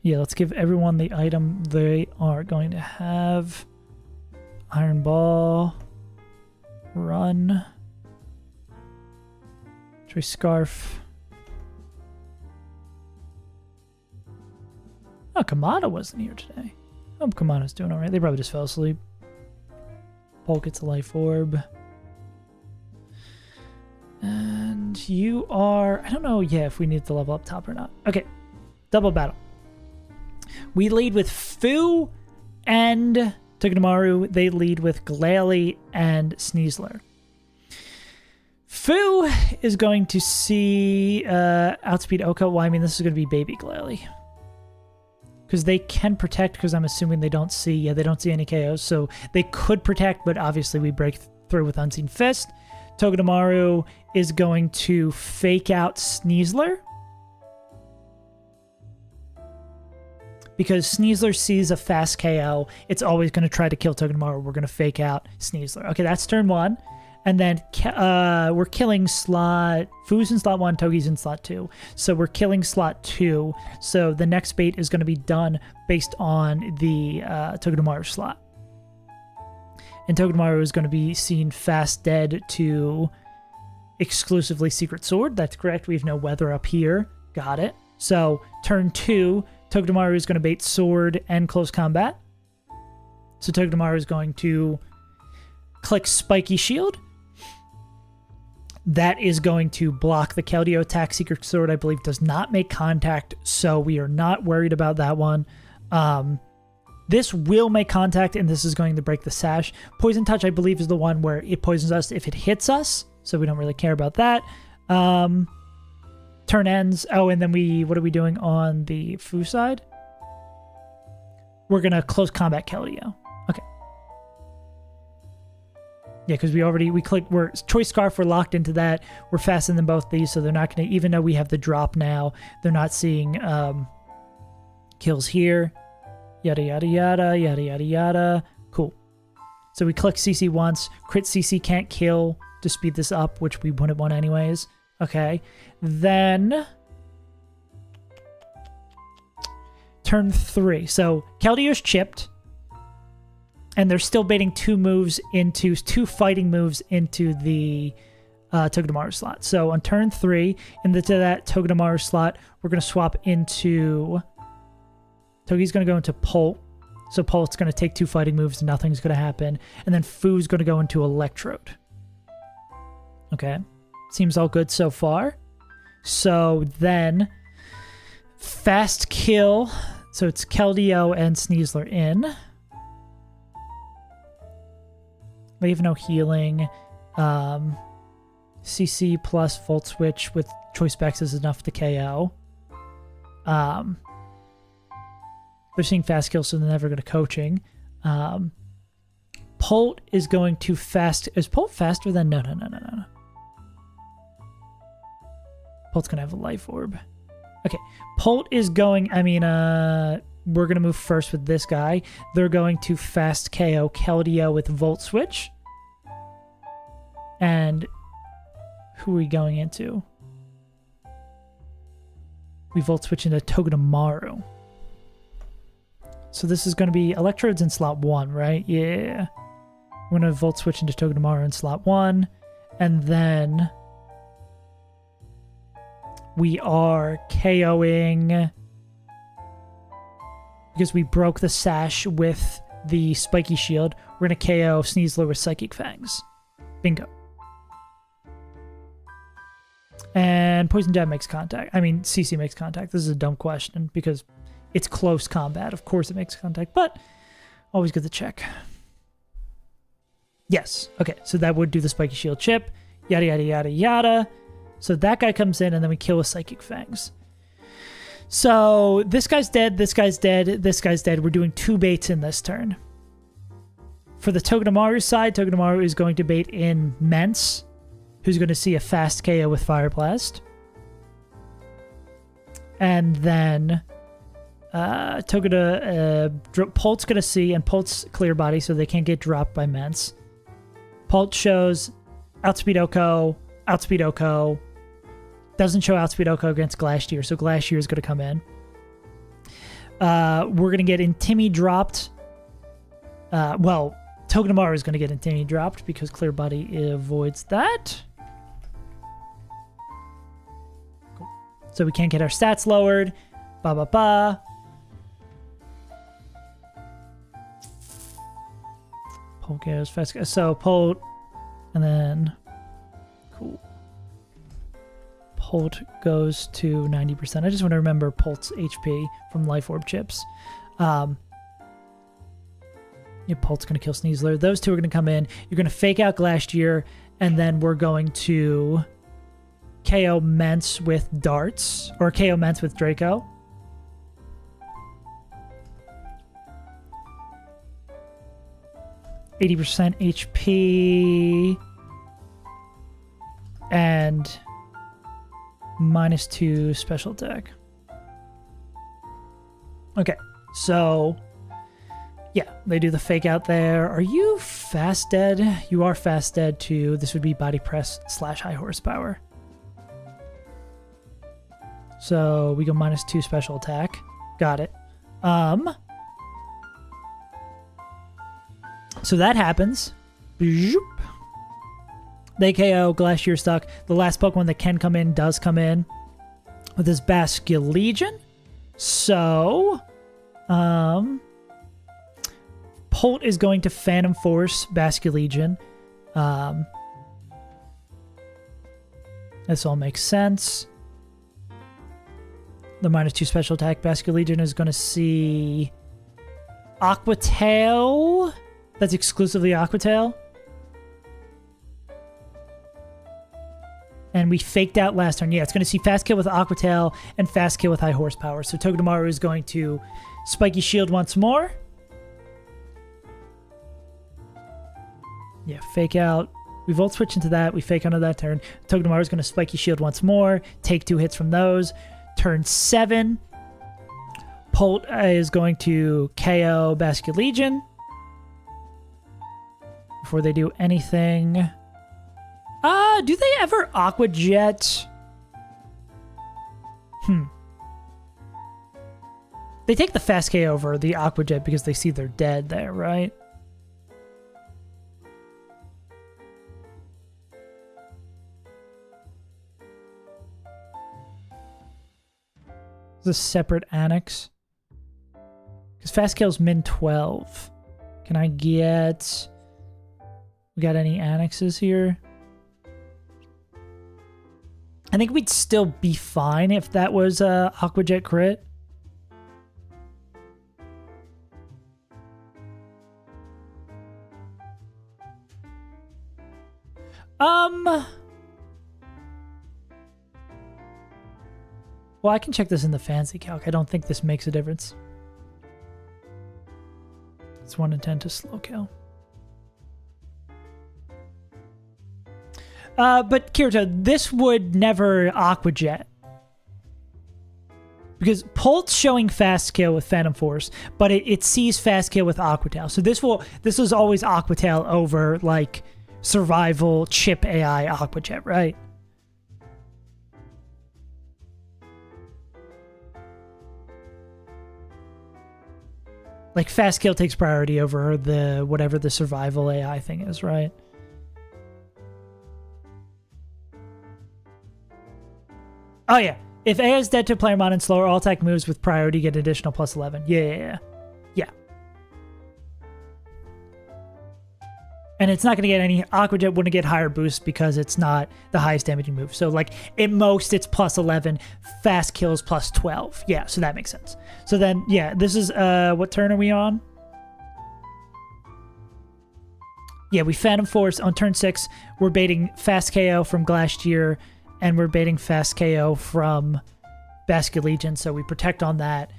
Yeah, let's give everyone the item they are going to have. Iron Ball. Run. Choice Scarf. Oh, Kamada wasn't here today. I hope Kamada's doing alright. They probably just fell asleep. Paul gets a life orb. And you are... I don't know, if we need to level up top or not. Okay. Double battle. We lead with Fu and Togedemaru. They lead with Glalie and Sneasler. Fu is going to see outspeed Oko. Well, I mean, this is going to be baby Glalie. Because they can protect, because I'm assuming they don't see... Yeah, they don't see any KOs, so they could protect, but obviously we break through with Unseen Fist. Togedemaru is going to fake out Sneasler. Because Sneasler sees a fast KO, it's always going to try to kill Togedemaru. We're going to fake out Sneasler. Okay, that's turn 1. And then we're killing slot... Fu's in slot 1, Togi's in slot 2. So we're killing slot 2. So the next bait is going to be done based on the Togedemaru slot. And Togedemaru is going to be seen fast dead to exclusively Secret Sword. That's correct. We have no weather up here. Got it. So turn 2, Togedemaru is going to bait Sword and Close Combat. So Togedemaru is going to click Spiky Shield. That is going to block the Keldeo attack. Secret Sword, I believe, does not make contact, so we are not worried about that one. This will make contact, and this is going to break the sash. Poison Touch, I believe, is the one where it poisons us if it hits us, so we don't really care about that. Turn ends. Oh, and then what are we doing on the Fu side? We're going to close combat Keldeo. Okay. Yeah, because we're Choice Scarf, we're locked into that. We're faster than both these, so they're not going to, even though we have the drop now, they're not seeing kills here. Yada, yada, yada, yada, yada, yada. Cool. So we click CC once. Crit CC can't kill to speed this up, which we wouldn't want anyways. Okay. Then turn 3. So Keldeo's chipped. And they're still baiting two fighting moves into the Togedemaru slot. So on turn 3, into that Togedemaru slot, we're going to swap into... Togi's going to go into Pult. So Pult's going to take 2 fighting moves, nothing's going to happen. And then Fu's going to go into Electrode. Okay. Seems all good so far. So then... Fast kill. So it's Keldeo and Sneasler in. We have no healing. CC plus Volt Switch with Choice Specs is enough to KO. They're seeing fast kills, so they're never going to coaching. Pult is going to fast... Is Pult faster than... No. Pult's going to have a life orb. Okay. Pult is going... we're going to move first with this guy. They're going to fast KO Keldeo with Volt Switch. And who are we going into? We Volt Switch into Togedemaru. So this is going to be Electrodes in slot 1, right? Yeah. We're going to Volt Switch into Togedemaru in slot 1. And then we are KOing... Because we broke the sash with the Spiky Shield, we're going to KO Sneasler with Psychic Fangs. Bingo. And Poison Jab makes contact. CC makes contact. This is a dumb question because it's close combat. Of course it makes contact, but always good to check. Yes. Okay, so that would do the Spiky Shield chip. Yada, yada, yada, yada. So that guy comes in, and then we kill with Psychic Fangs. So this guy's dead, this guy's dead, this guy's dead. We're doing 2 baits in this turn. For the Togedemaru side, Togedemaru is going to bait in Mence, who's going to see a fast KO with Fire Blast. And then Pult's going to see, and Pult's clear body, so they can't get dropped by Mence. Pult shows Outspeed Oko, Outspeed Oko. Doesn't show Outspeed Oko against Glacier, so Glacier is going to come in. We're going to get Intimi dropped. Togedemaru Togedemaru is going to get Infinity dropped because Clear Body avoids that. Cool. So we can't get our stats lowered. Ba ba ba. Polt goes fast. So Polt, and then cool. Polt goes to 90%. I just want to remember Polt's HP from Life Orb chips. Yeah, Polt's going to kill Sneasler. Those two are going to come in. You're going to fake out Glastier, and then we're going to KO Mence with darts, or KO Mence with Draco. %, HP, and -2 special attack. Okay, so yeah, they do the fake out there. Are you fast dead? You are fast dead too. This would be body press / high horsepower. So we go -2 special attack. Got it. So that happens. They KO, Glacier stuck. The last Pokemon that can come in does come in with this Basculegion. So, Polt is going to Phantom Force Basculegion. This all makes sense. The -2 special attack Basculegion is going to see Aqua Tail. That's exclusively Aqua Tail. And we faked out last turn. Yeah, it's going to see Fast Kill with Aqua Tail and Fast Kill with High Horsepower. So Togedemaru is going to Spiky Shield once more. Yeah, fake out. We Volt Switch into that. We fake onto that turn. Togedemaru is going to Spiky Shield once more. Take 2 hits from those. Turn 7. Polt is going to KO Basculegion before they do anything. Do they ever Aqua Jet? They take the Fast K over the Aqua Jet because they see they're dead there, right? It's a separate annex. Because Fast Kill's min 12. Can I get... We got any annexes here? I think we'd still be fine if that was a Aqua Jet crit. Well, I can check this in the fancy calc. I don't think this makes a difference. It's 1 in 10 to slow kill. But Kirito, this would never Aqua Jet. Because Polt's showing Fast Kill with Phantom Force, but it sees Fast Kill with Aqua Tail. So this was always Aqua Tail over, like, Survival Chip AI Aqua Jet, right? Like, Fast Kill takes priority over the whatever the Survival AI thing is, right? Oh, yeah. If A is dead to player mod and slower, all attack moves with priority get additional +11. Yeah. And it's not going to get any... Aqua Jet wouldn't get higher boost because it's not the highest damaging move. So, like, at most, it's +11. Fast Kills +12. Yeah, so that makes sense. So then, yeah, this is... what turn are we on? Yeah, we Phantom Force on turn 6. We're baiting Fast KO from Glastier, and we're baiting Fast KO from Basculegion, so we protect on that.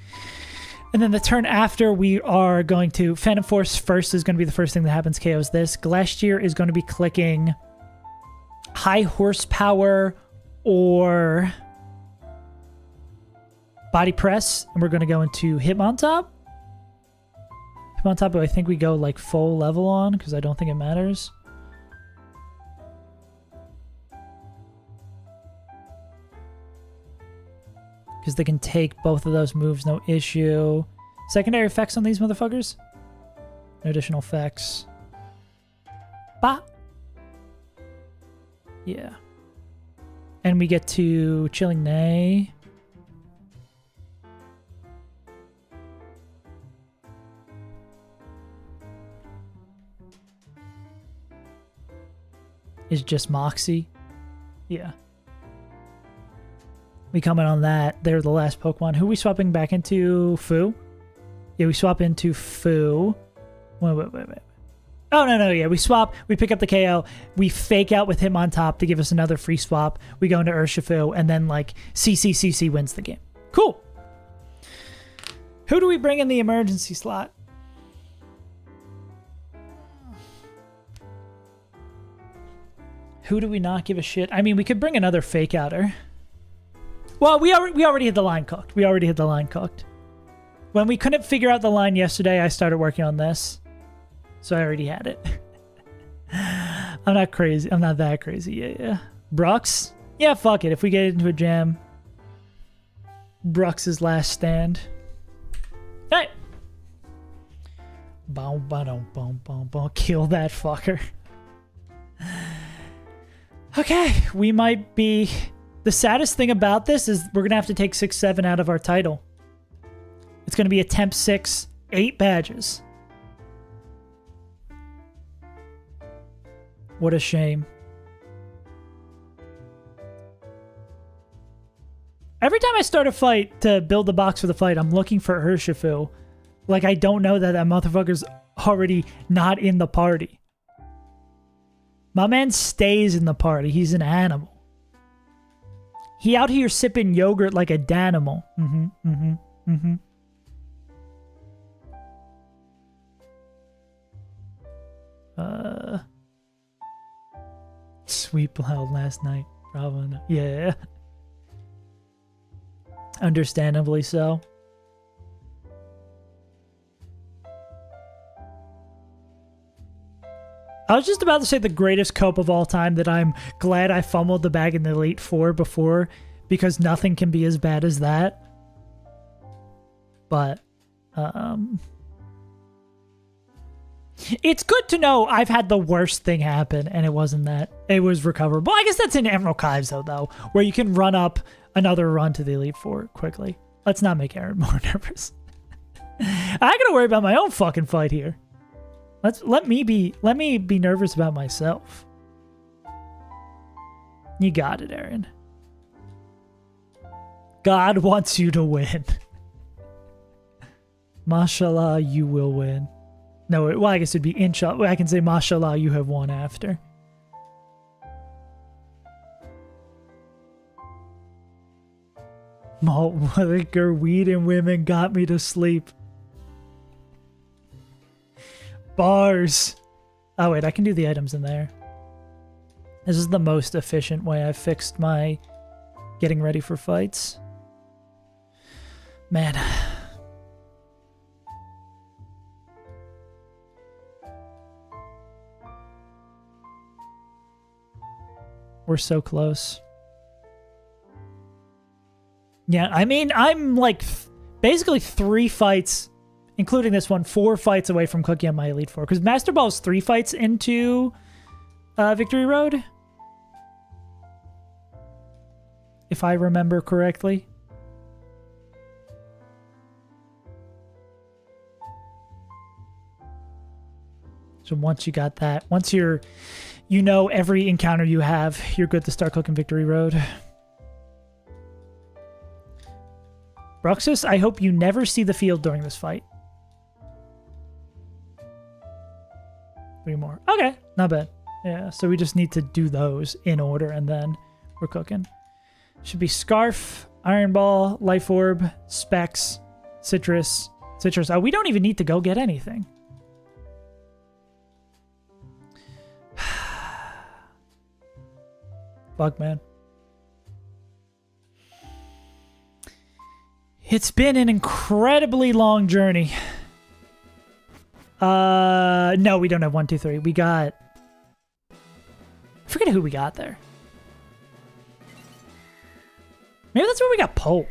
And then the turn after, we are going to... Phantom Force first is going to be the first thing that happens. KO's this. Glastier is going to be clicking High Horsepower or Body Press, and we're going to go into Hitmontop. Hitmontop, I think we go like full level on, because I don't think it matters. Because they can take both of those moves, no issue. Secondary effects on these motherfuckers? No additional effects. Kappa. Yeah. And we get to Chilling Nay. Is just Moxie. Yeah. We comment on that. They're the last Pokemon. Who are we swapping back into? Fu? Yeah, we swap into Fu. Wait. Oh, no. Yeah, we swap. We pick up the KO. We fake out with him on top to give us another free swap. We go into Urshifu, and then, like, CC wins the game. Cool. Who do we bring in the emergency slot? Who do we not give a shit? I mean, we could bring another fake outer. Well, we already had the line cooked. When we couldn't figure out the line yesterday, I started working on this. So I already had it. I'm not crazy. I'm not that crazy. Yeah. Brux? Yeah, fuck it. If we get into a jam, Brux's last stand. All right. Boom, boom, boom. Kill that fucker. Okay, we might be... The saddest thing about this is we're going to have to take 6-7 out of our title. It's going to be attempt 6, 8 badges. What a shame. Every time I start a fight to build the box for the fight, I'm looking for Urshifu. Like, I don't know that motherfucker's already not in the party. My man stays in the party. He's an animal. He out here sipping yogurt like a danimal. Sweet Blood last night. Probably not. Yeah. Understandably so. I was just about to say the greatest cope of all time, that I'm glad I fumbled the bag in the Elite Four before, because nothing can be as bad as that. But, it's good to know I've had the worst thing happen, and it wasn't that. It was recoverable. I guess that's in Emerald Kives, though, where you can run up another run to the Elite Four quickly. Let's not make Aaron more nervous. I gotta worry about my own fucking fight here. Let me be nervous about myself. You got it, Aaron. God wants you to win. Mashallah, you will win. No, well, I guess it'd be inshallah. I can say mashallah, you have won after. Malt liquor, weed, and women got me to sleep. Bars. Oh, wait, I can do the items in there. This is the most efficient way I've fixed my getting ready for fights. Man. We're so close. Yeah, I mean, I'm like basically 3 fights, including this one, 4 fights away from cooking on my Elite Four. Because Master Ball's 3 fights into Victory Road, if I remember correctly. So once you got that, once you know every encounter you have, you're good to start cooking Victory Road. Bruxus, I hope you never see the field during this fight. 3 more. Okay, not bad. Yeah, so we just need to do those in order, and then we're cooking. Should be Scarf, Iron Ball, Life Orb, Specs, Citrus. Oh, we don't even need to go get anything. Fuck, man. It's been an incredibly long journey. No, we don't have 1, 2, 3. We got... I forget who we got there. Maybe that's where we got Pope.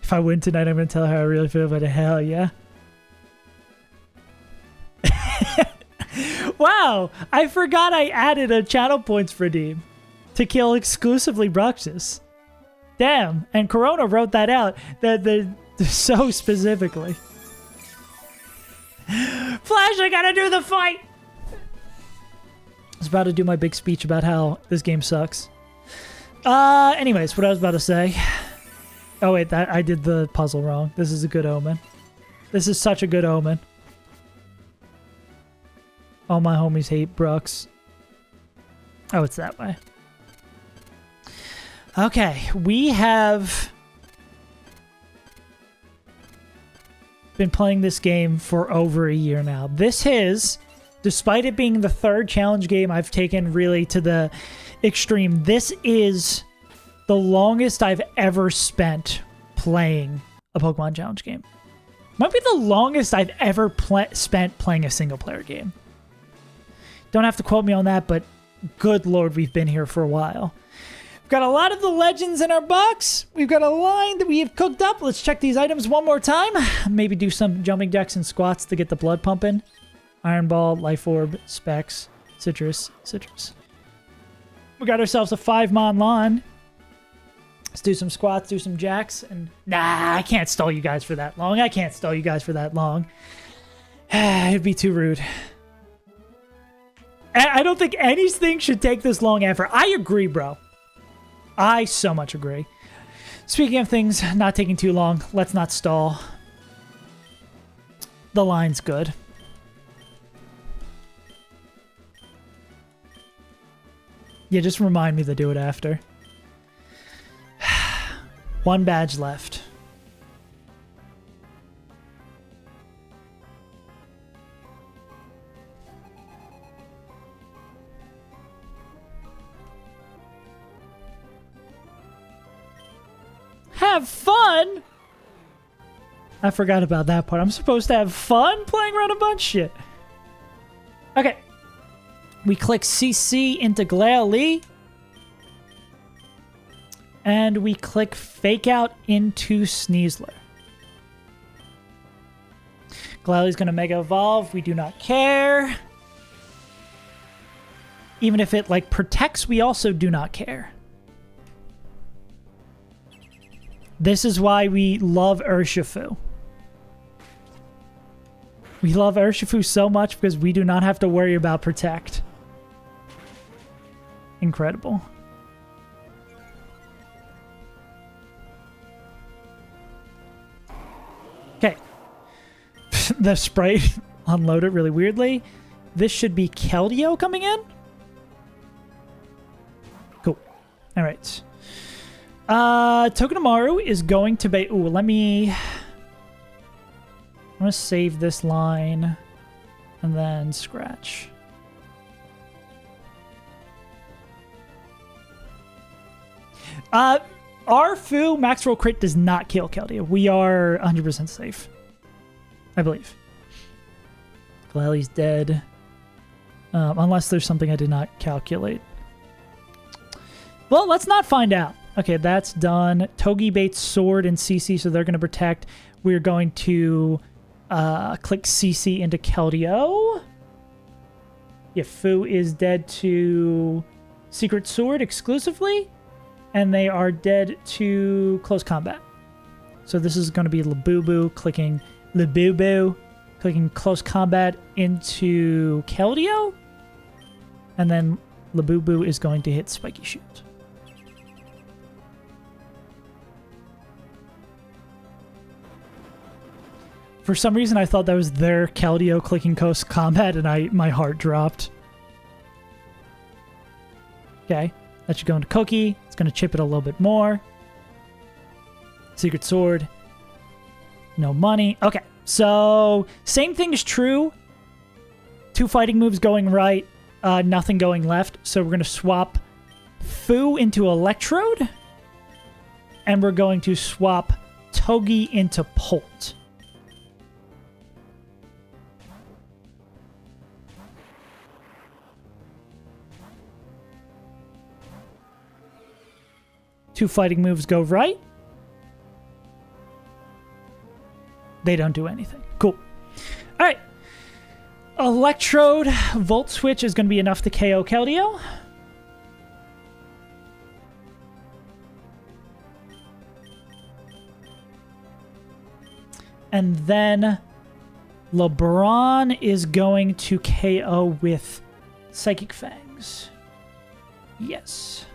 If I win tonight, I'm going to tell her how I really feel about it. Hell yeah. Wow, I forgot I added a channel points redeem to kill exclusively Bruxus. Damn, and Corona wrote that out so specifically. Flash, I gotta do the fight! I was about to do my big speech about how this game sucks. Anyways, what I was about to say. Oh wait, I did the puzzle wrong. This is a good omen. This is such a good omen. All my homies hate Brooks. Oh, it's that way. Okay, we have been playing this game for over a year now. This is, despite it being the third challenge game I've taken really to the extreme, this is the longest I've ever spent playing a Pokemon challenge game. Might be the longest I've ever spent playing a single player game. Don't have to quote me on that, but good lord, we've been here for a while. We've got a lot of the legends in our box. We've got a line that we have cooked up. Let's check these items one more time. Maybe do some jumping jacks and squats to get the blood pumping. Iron Ball, Life Orb, Specs, Citrus. We got ourselves a 5-mon lawn. Let's do some squats, do some jacks, and nah, I can't stall you guys for that long. It'd be too rude. I don't think anything should take this long ever. I agree, bro. I so much agree. Speaking of things not taking too long, let's not stall. The line's good. Yeah, just remind me to do it after. 1 badge left. Have fun? I forgot about that part. I'm supposed to have fun playing around a bunch of shit. Okay. We click CC into Glalie. And we click Fake Out into Sneasler. Glalie's going to Mega Evolve. We do not care. Even if it, like, protects, we also do not care. This is why we love Urshifu. We love Urshifu so much because we do not have to worry about Protect. Incredible. Okay. The sprite unloaded really weirdly. This should be Keldeo coming in. Cool. All right. Tokenomaru is going to be... Ooh, I'm going to save this line and then scratch. Our Fu max roll crit does not kill Keldeo. We are 100% safe. I believe. Glalie's dead. Unless there's something I did not calculate. Well, let's not find out. Okay, that's done. Togi baits Sword and CC, so they're going to protect. We're going to click CC into Keldeo. Yeah, Fu is dead to Secret Sword exclusively. And they are dead to Close Combat. So this is going to be Labubu clicking Labubu, clicking Close Combat into Keldeo. And then Labubu is going to hit Spiky Shoot. For some reason, I thought that was their Keldeo clicking Close Combat, and my heart dropped. Okay, that should go into Koki. It's going to chip it a little bit more. Secret Sword. No money. Okay, so same thing is true. 2 fighting moves going right, nothing going left. So we're going to swap Fu into Electrode, and we're going to swap Togi into Polt. Two fighting moves go right. They don't do anything. Cool. All right. Electrode Volt Switch is going to be enough to KO Keldeo. And then LeBron is going to KO with Psychic Fangs. Yes.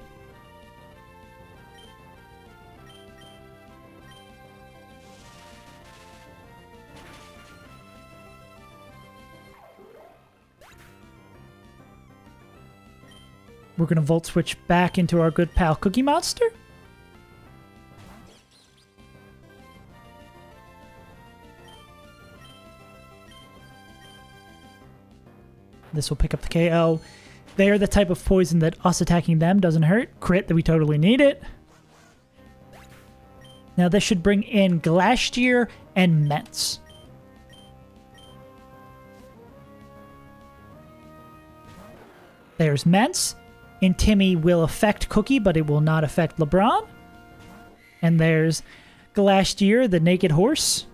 We're going to Volt Switch back into our good pal Cookie Monster. This will pick up the KO. They are the type of poison that us attacking them doesn't hurt. Crit that we totally need it. Now this should bring in Glastier and Ments. There's Ments. And Timmy will affect Cookie, but it will not affect LeBron. And there's Glastier, the naked horse.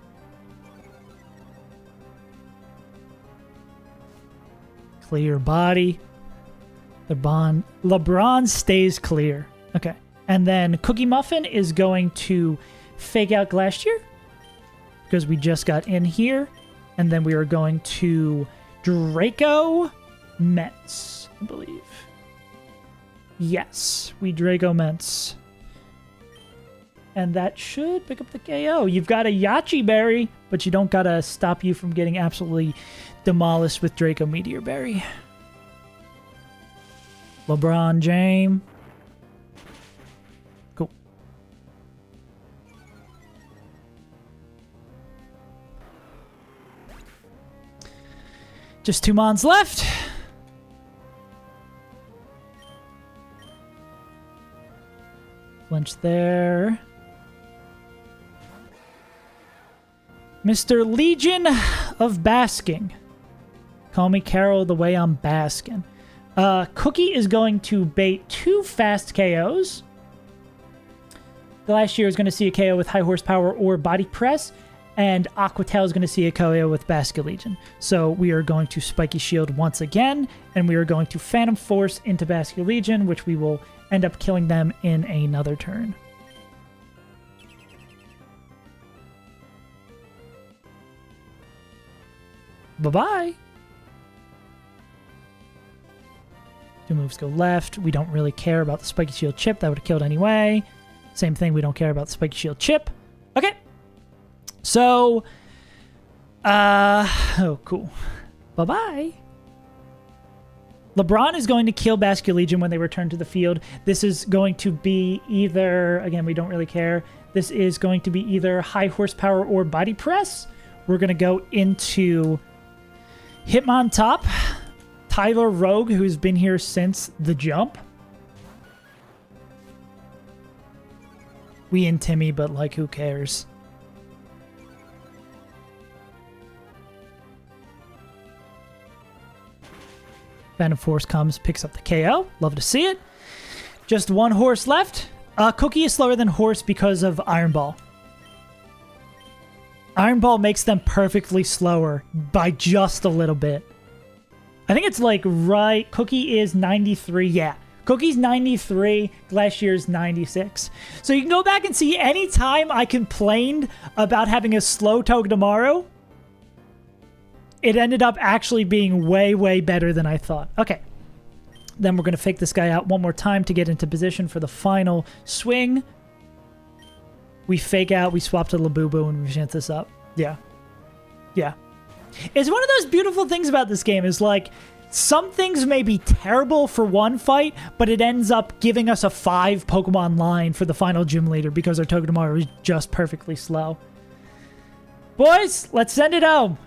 Clear body. LeBron stays clear. Okay. And then Cookie Muffin is going to fake out Glastier. Because we just got in here. And then we are going to Draco Mets, I believe. Yes, we Draco Ments. And that should pick up the KO. You've got a Yachi Berry, but you don't gotta stop you from getting absolutely demolished with Draco Meteor Berry. LeBron James. Cool. Just 2 mons left. Flinch there. Mr. Legion of Basking. Call me Carol the way I'm basking. Cookie is going to bait 2 fast KOs. Glacier is going to see a KO with High Horsepower or Body Press. And Aquatail is going to see a KO with Basket Legion. So we are going to Spiky Shield once again. And we are going to Phantom Force into Basket Legion, which we will end up killing them in another turn. Bye-bye. 2 moves go left. We don't really care about the Spiky Shield chip. That would have killed anyway. Same thing. We don't care about the Spiky Shield chip. Okay. So, oh, cool. Bye-bye. LeBron is going to kill Basket Legion when they return to the field. This is going to be either, again, we don't really care. This is going to be either High Horsepower or Body Press. We're going to go into Hitmontop, Tyler Rogue, who's been here since the jump. We and Timmy, but like, who cares? Phantom Force comes, picks up the KO. Love to see it. Just 1 horse left. Cookie is slower than Horse because of Iron Ball. Iron Ball makes them perfectly slower by just a little bit. I think it's like right. Cookie is 93. Yeah. Cookie's 93. Glacier's 96. So you can go back and see any time I complained about having a slow Togedemaru, it ended up actually being way, way better than I thought. Okay. Then we're going to fake this guy out one more time to get into position for the final swing. We fake out, we swap to Labubu, and we chance this up. Yeah. Yeah. It's one of those beautiful things about this game is like, some things may be terrible for one fight, but it ends up giving us a 5 Pokemon line for the final gym leader because our Togedemaru is just perfectly slow. Boys, let's send it home.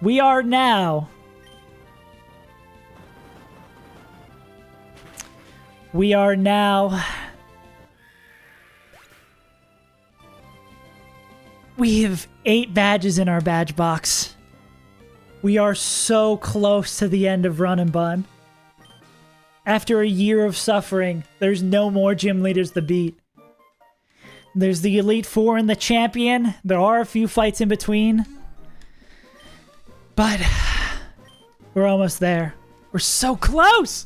We are now we have 8 badges in our badge box. We are so close to the end of Run and Bun. After a year of suffering, there's no more gym leaders to beat. There's the Elite Four and the Champion. There are a few fights in between. But we're almost there. We're so close!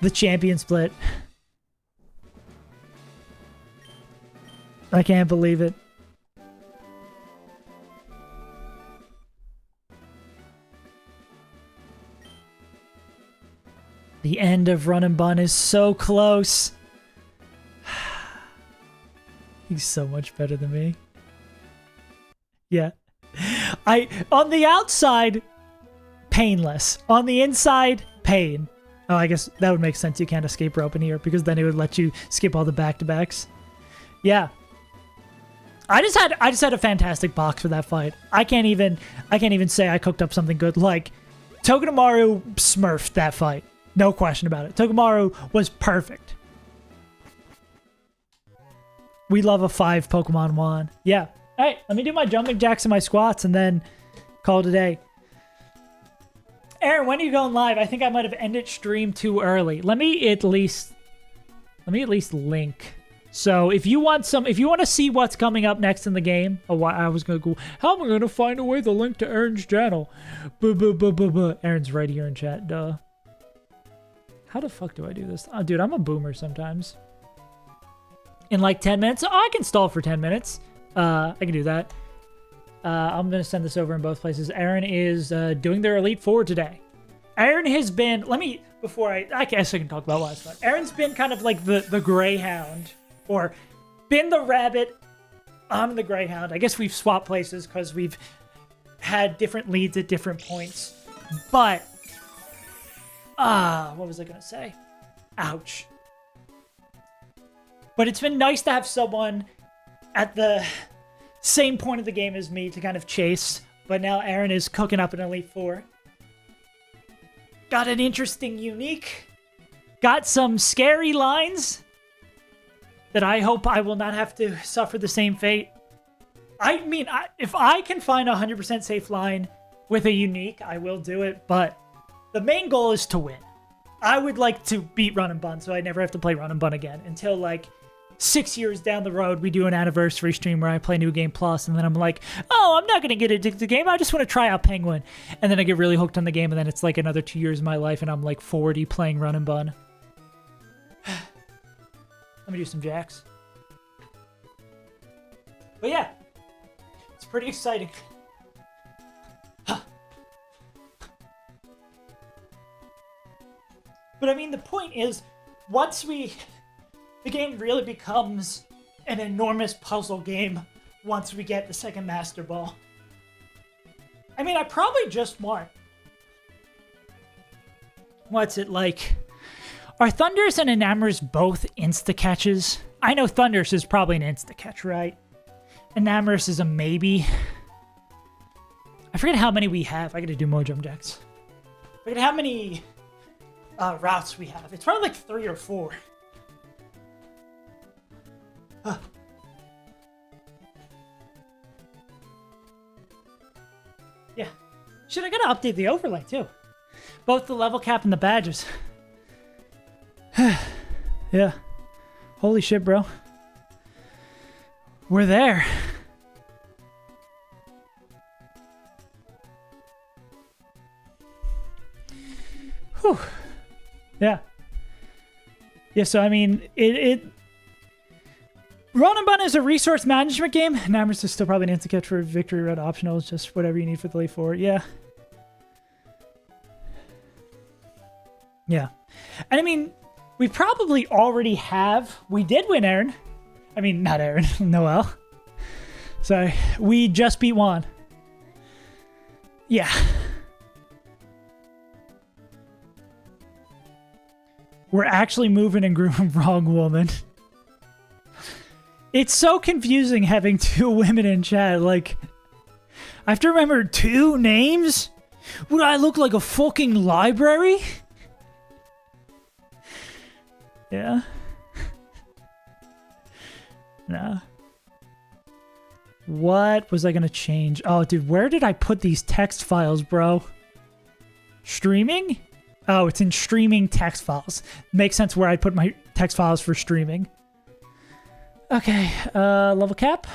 The Champion split. I can't believe it. The end of Run and Bun is so close. He's so much better than me. Yeah. On the outside, painless. On the inside, pain. Oh, I guess that would make sense. You can't escape rope in here because then it would let you skip all the back-to-backs. Yeah. I just had a fantastic box for that fight. I can't even say I cooked up something good. Like, Togedemaru smurfed that fight. No question about it. Togedemaru was perfect. We love a 5 Pokemon wand. Yeah. All right, let me do my jumping jacks and my squats and then call it a day. Aaron, when are you going live? I think I might have ended stream too early. Let me at least link. So if you want to see what's coming up next in the game, I was gonna go. How am I gonna find a way to link to Aaron's channel? Aaron's right here in chat. Duh. How the fuck do I do this? Oh, dude, I'm a boomer sometimes. In like 10 minutes? Oh, I can stall for 10 minutes. I can do that. I'm going to send this over in both places. Aaron is doing their Elite Four today. Aaron has been... I guess I can talk about last night. Aaron's been kind of like the Greyhound. Or been the Rabbit. I'm the Greyhound. I guess we've swapped places because we've had different leads at different points. But... what was I going to say? Ouch. But it's been nice to have someone at the same point of the game as me to kind of chase. But now Aaron is cooking up an Elite Four. Got an interesting unique. Got some scary lines that I hope I will not have to suffer the same fate. I mean, if I can find a 100% safe line with a unique, I will do it. But the main goal is to win. I would like to beat Run and Bun so I never have to play Run and Bun again until like 6 years down the road we do an anniversary stream where I play New Game Plus and then I'm like, oh, I'm not going to get addicted to the game. I just want to try out Penguin. And then I get really hooked on the game and then it's like another 2 years of my life and I'm like 40 playing Run and Bun. Let me do some jacks. But yeah, it's pretty exciting. But I mean, the point is, the game really becomes an enormous puzzle game once we get the second Master Ball. I mean, I probably just want... What's it like? Are Thunders and Enamors both insta-catches? I know Thunders is probably an insta-catch, right? Enamors is a maybe. I forget how many we have. I gotta do more jump jacks. I forget how many... routes we have. It's probably like 3 or 4. Yeah. Shit, I gotta update the overlay too. Both the level cap and the badges. Yeah. Holy shit, bro. We're there. Whew. Yeah. Yeah, so I mean, Run and Bun is a resource management game. Namers is still probably an insta-catch for Victory Red optional. It's just whatever you need for the Elite Four. Yeah. Yeah. And I mean, we probably already have... We did win, Aaron. I mean, not Aaron. Noel. Sorry. We just beat Juan. Yeah. We're actually moving and grooming wrong woman. It's so confusing having 2 women in chat. Like, I have to remember 2 names? Would I look like a fucking library? Yeah. Nah. What was I gonna change? Oh, dude, where did I put these text files, bro? Streaming? Oh, it's in streaming text files. Makes sense where I'd put my text files for streaming. Okay, level cap.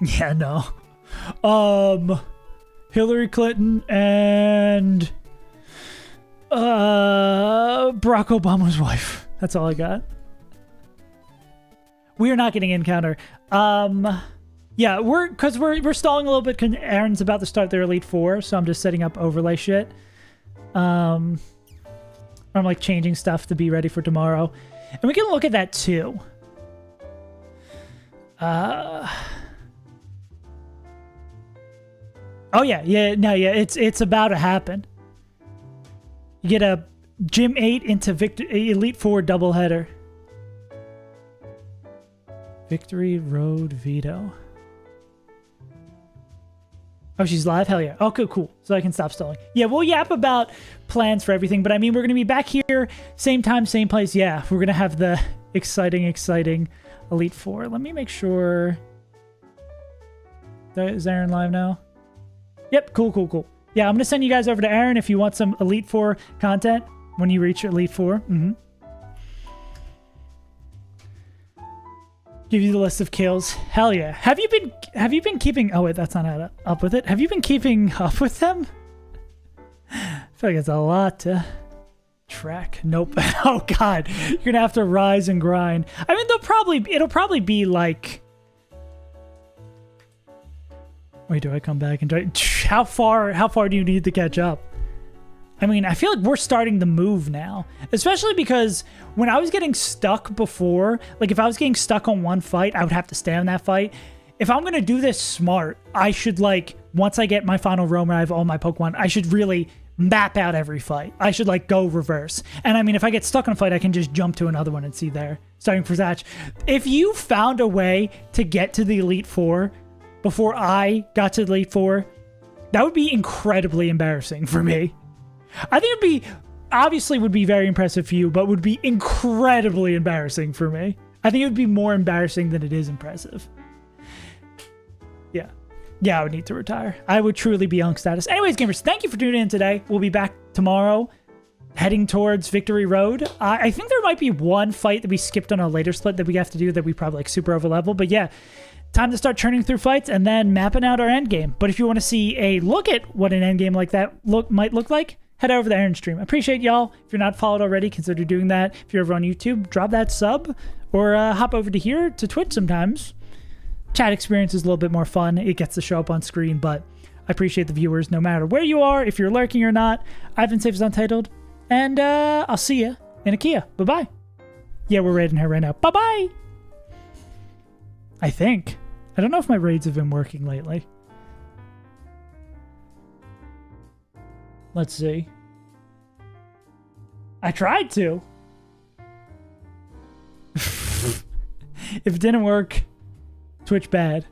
Yeah, no. Hillary Clinton and Barack Obama's wife. That's all I got. We are not getting encounter. Yeah, we're stalling a little bit because Aaron's about to start their Elite Four, so I'm just setting up overlay shit. I'm like changing stuff to be ready for tomorrow. And we can look at that too. Oh yeah, it's about to happen. You get a Gym 8 into Elite 4 doubleheader. Victory Road Veto. Oh, she's live? Hell yeah. Oh, cool. So I can stop stalling. Yeah, we'll yap about plans for everything, but I mean, we're going to be back here, same time, same place. Yeah, we're going to have the exciting Elite 4. Let me make sure. Is Aaron live now? Yep, cool. Yeah, I'm going to send you guys over to Aaron if you want some Elite 4 content when you reach Elite 4. Give you the list of kills. Hell yeah. Have you been keeping... Oh, wait, that's not up with it. Have you been keeping up with them? I feel like it's a lot to track. Nope. Oh, God. You're going to have to rise and grind. I mean, it'll probably be like... Wait, do I come back and try? How far do you need to catch up? I mean, I feel like we're starting to move now, especially because when I was getting stuck before, like if I was getting stuck on one fight, I would have to stay on that fight. If I'm going to do this smart, I should like, once I get my final roam and I have all my Pokemon, I should really map out every fight. I should like go reverse. And I mean, if I get stuck on a fight, I can just jump to another one and see there. Starting for Zatch. If you found a way to get to the Elite Four before I got to the Elite Four, that would be incredibly embarrassing for me. I think it'd be, obviously would be very impressive for you, but would be incredibly embarrassing for me. I think it would be more embarrassing than it is impressive. Yeah, I would need to retire. I would truly be Unk status. Anyways, gamers, thank you for tuning in today. We'll be back tomorrow, heading towards Victory Road. I think there might be one fight that we skipped on a later split that we have to do that we probably like super over level, but yeah. Time to start churning through fights and then mapping out our end game. But if you want to see a look at what an end game like that might look like, head over to the Aaron stream. I appreciate y'all. If you're not followed already, consider doing that. If you're over on YouTube, drop that sub or hop over to here to Twitch sometimes. Chat experience is a little bit more fun. It gets to show up on screen, but I appreciate the viewers no matter where you are, if you're lurking or not. I've been safe as Untitled, and I'll see you in a Kia. Bye-bye. Yeah, we're raiding her right now. Bye-bye. I think. I don't know if my raids have been working lately. Let's see. I tried to. If it didn't work, Twitch bad.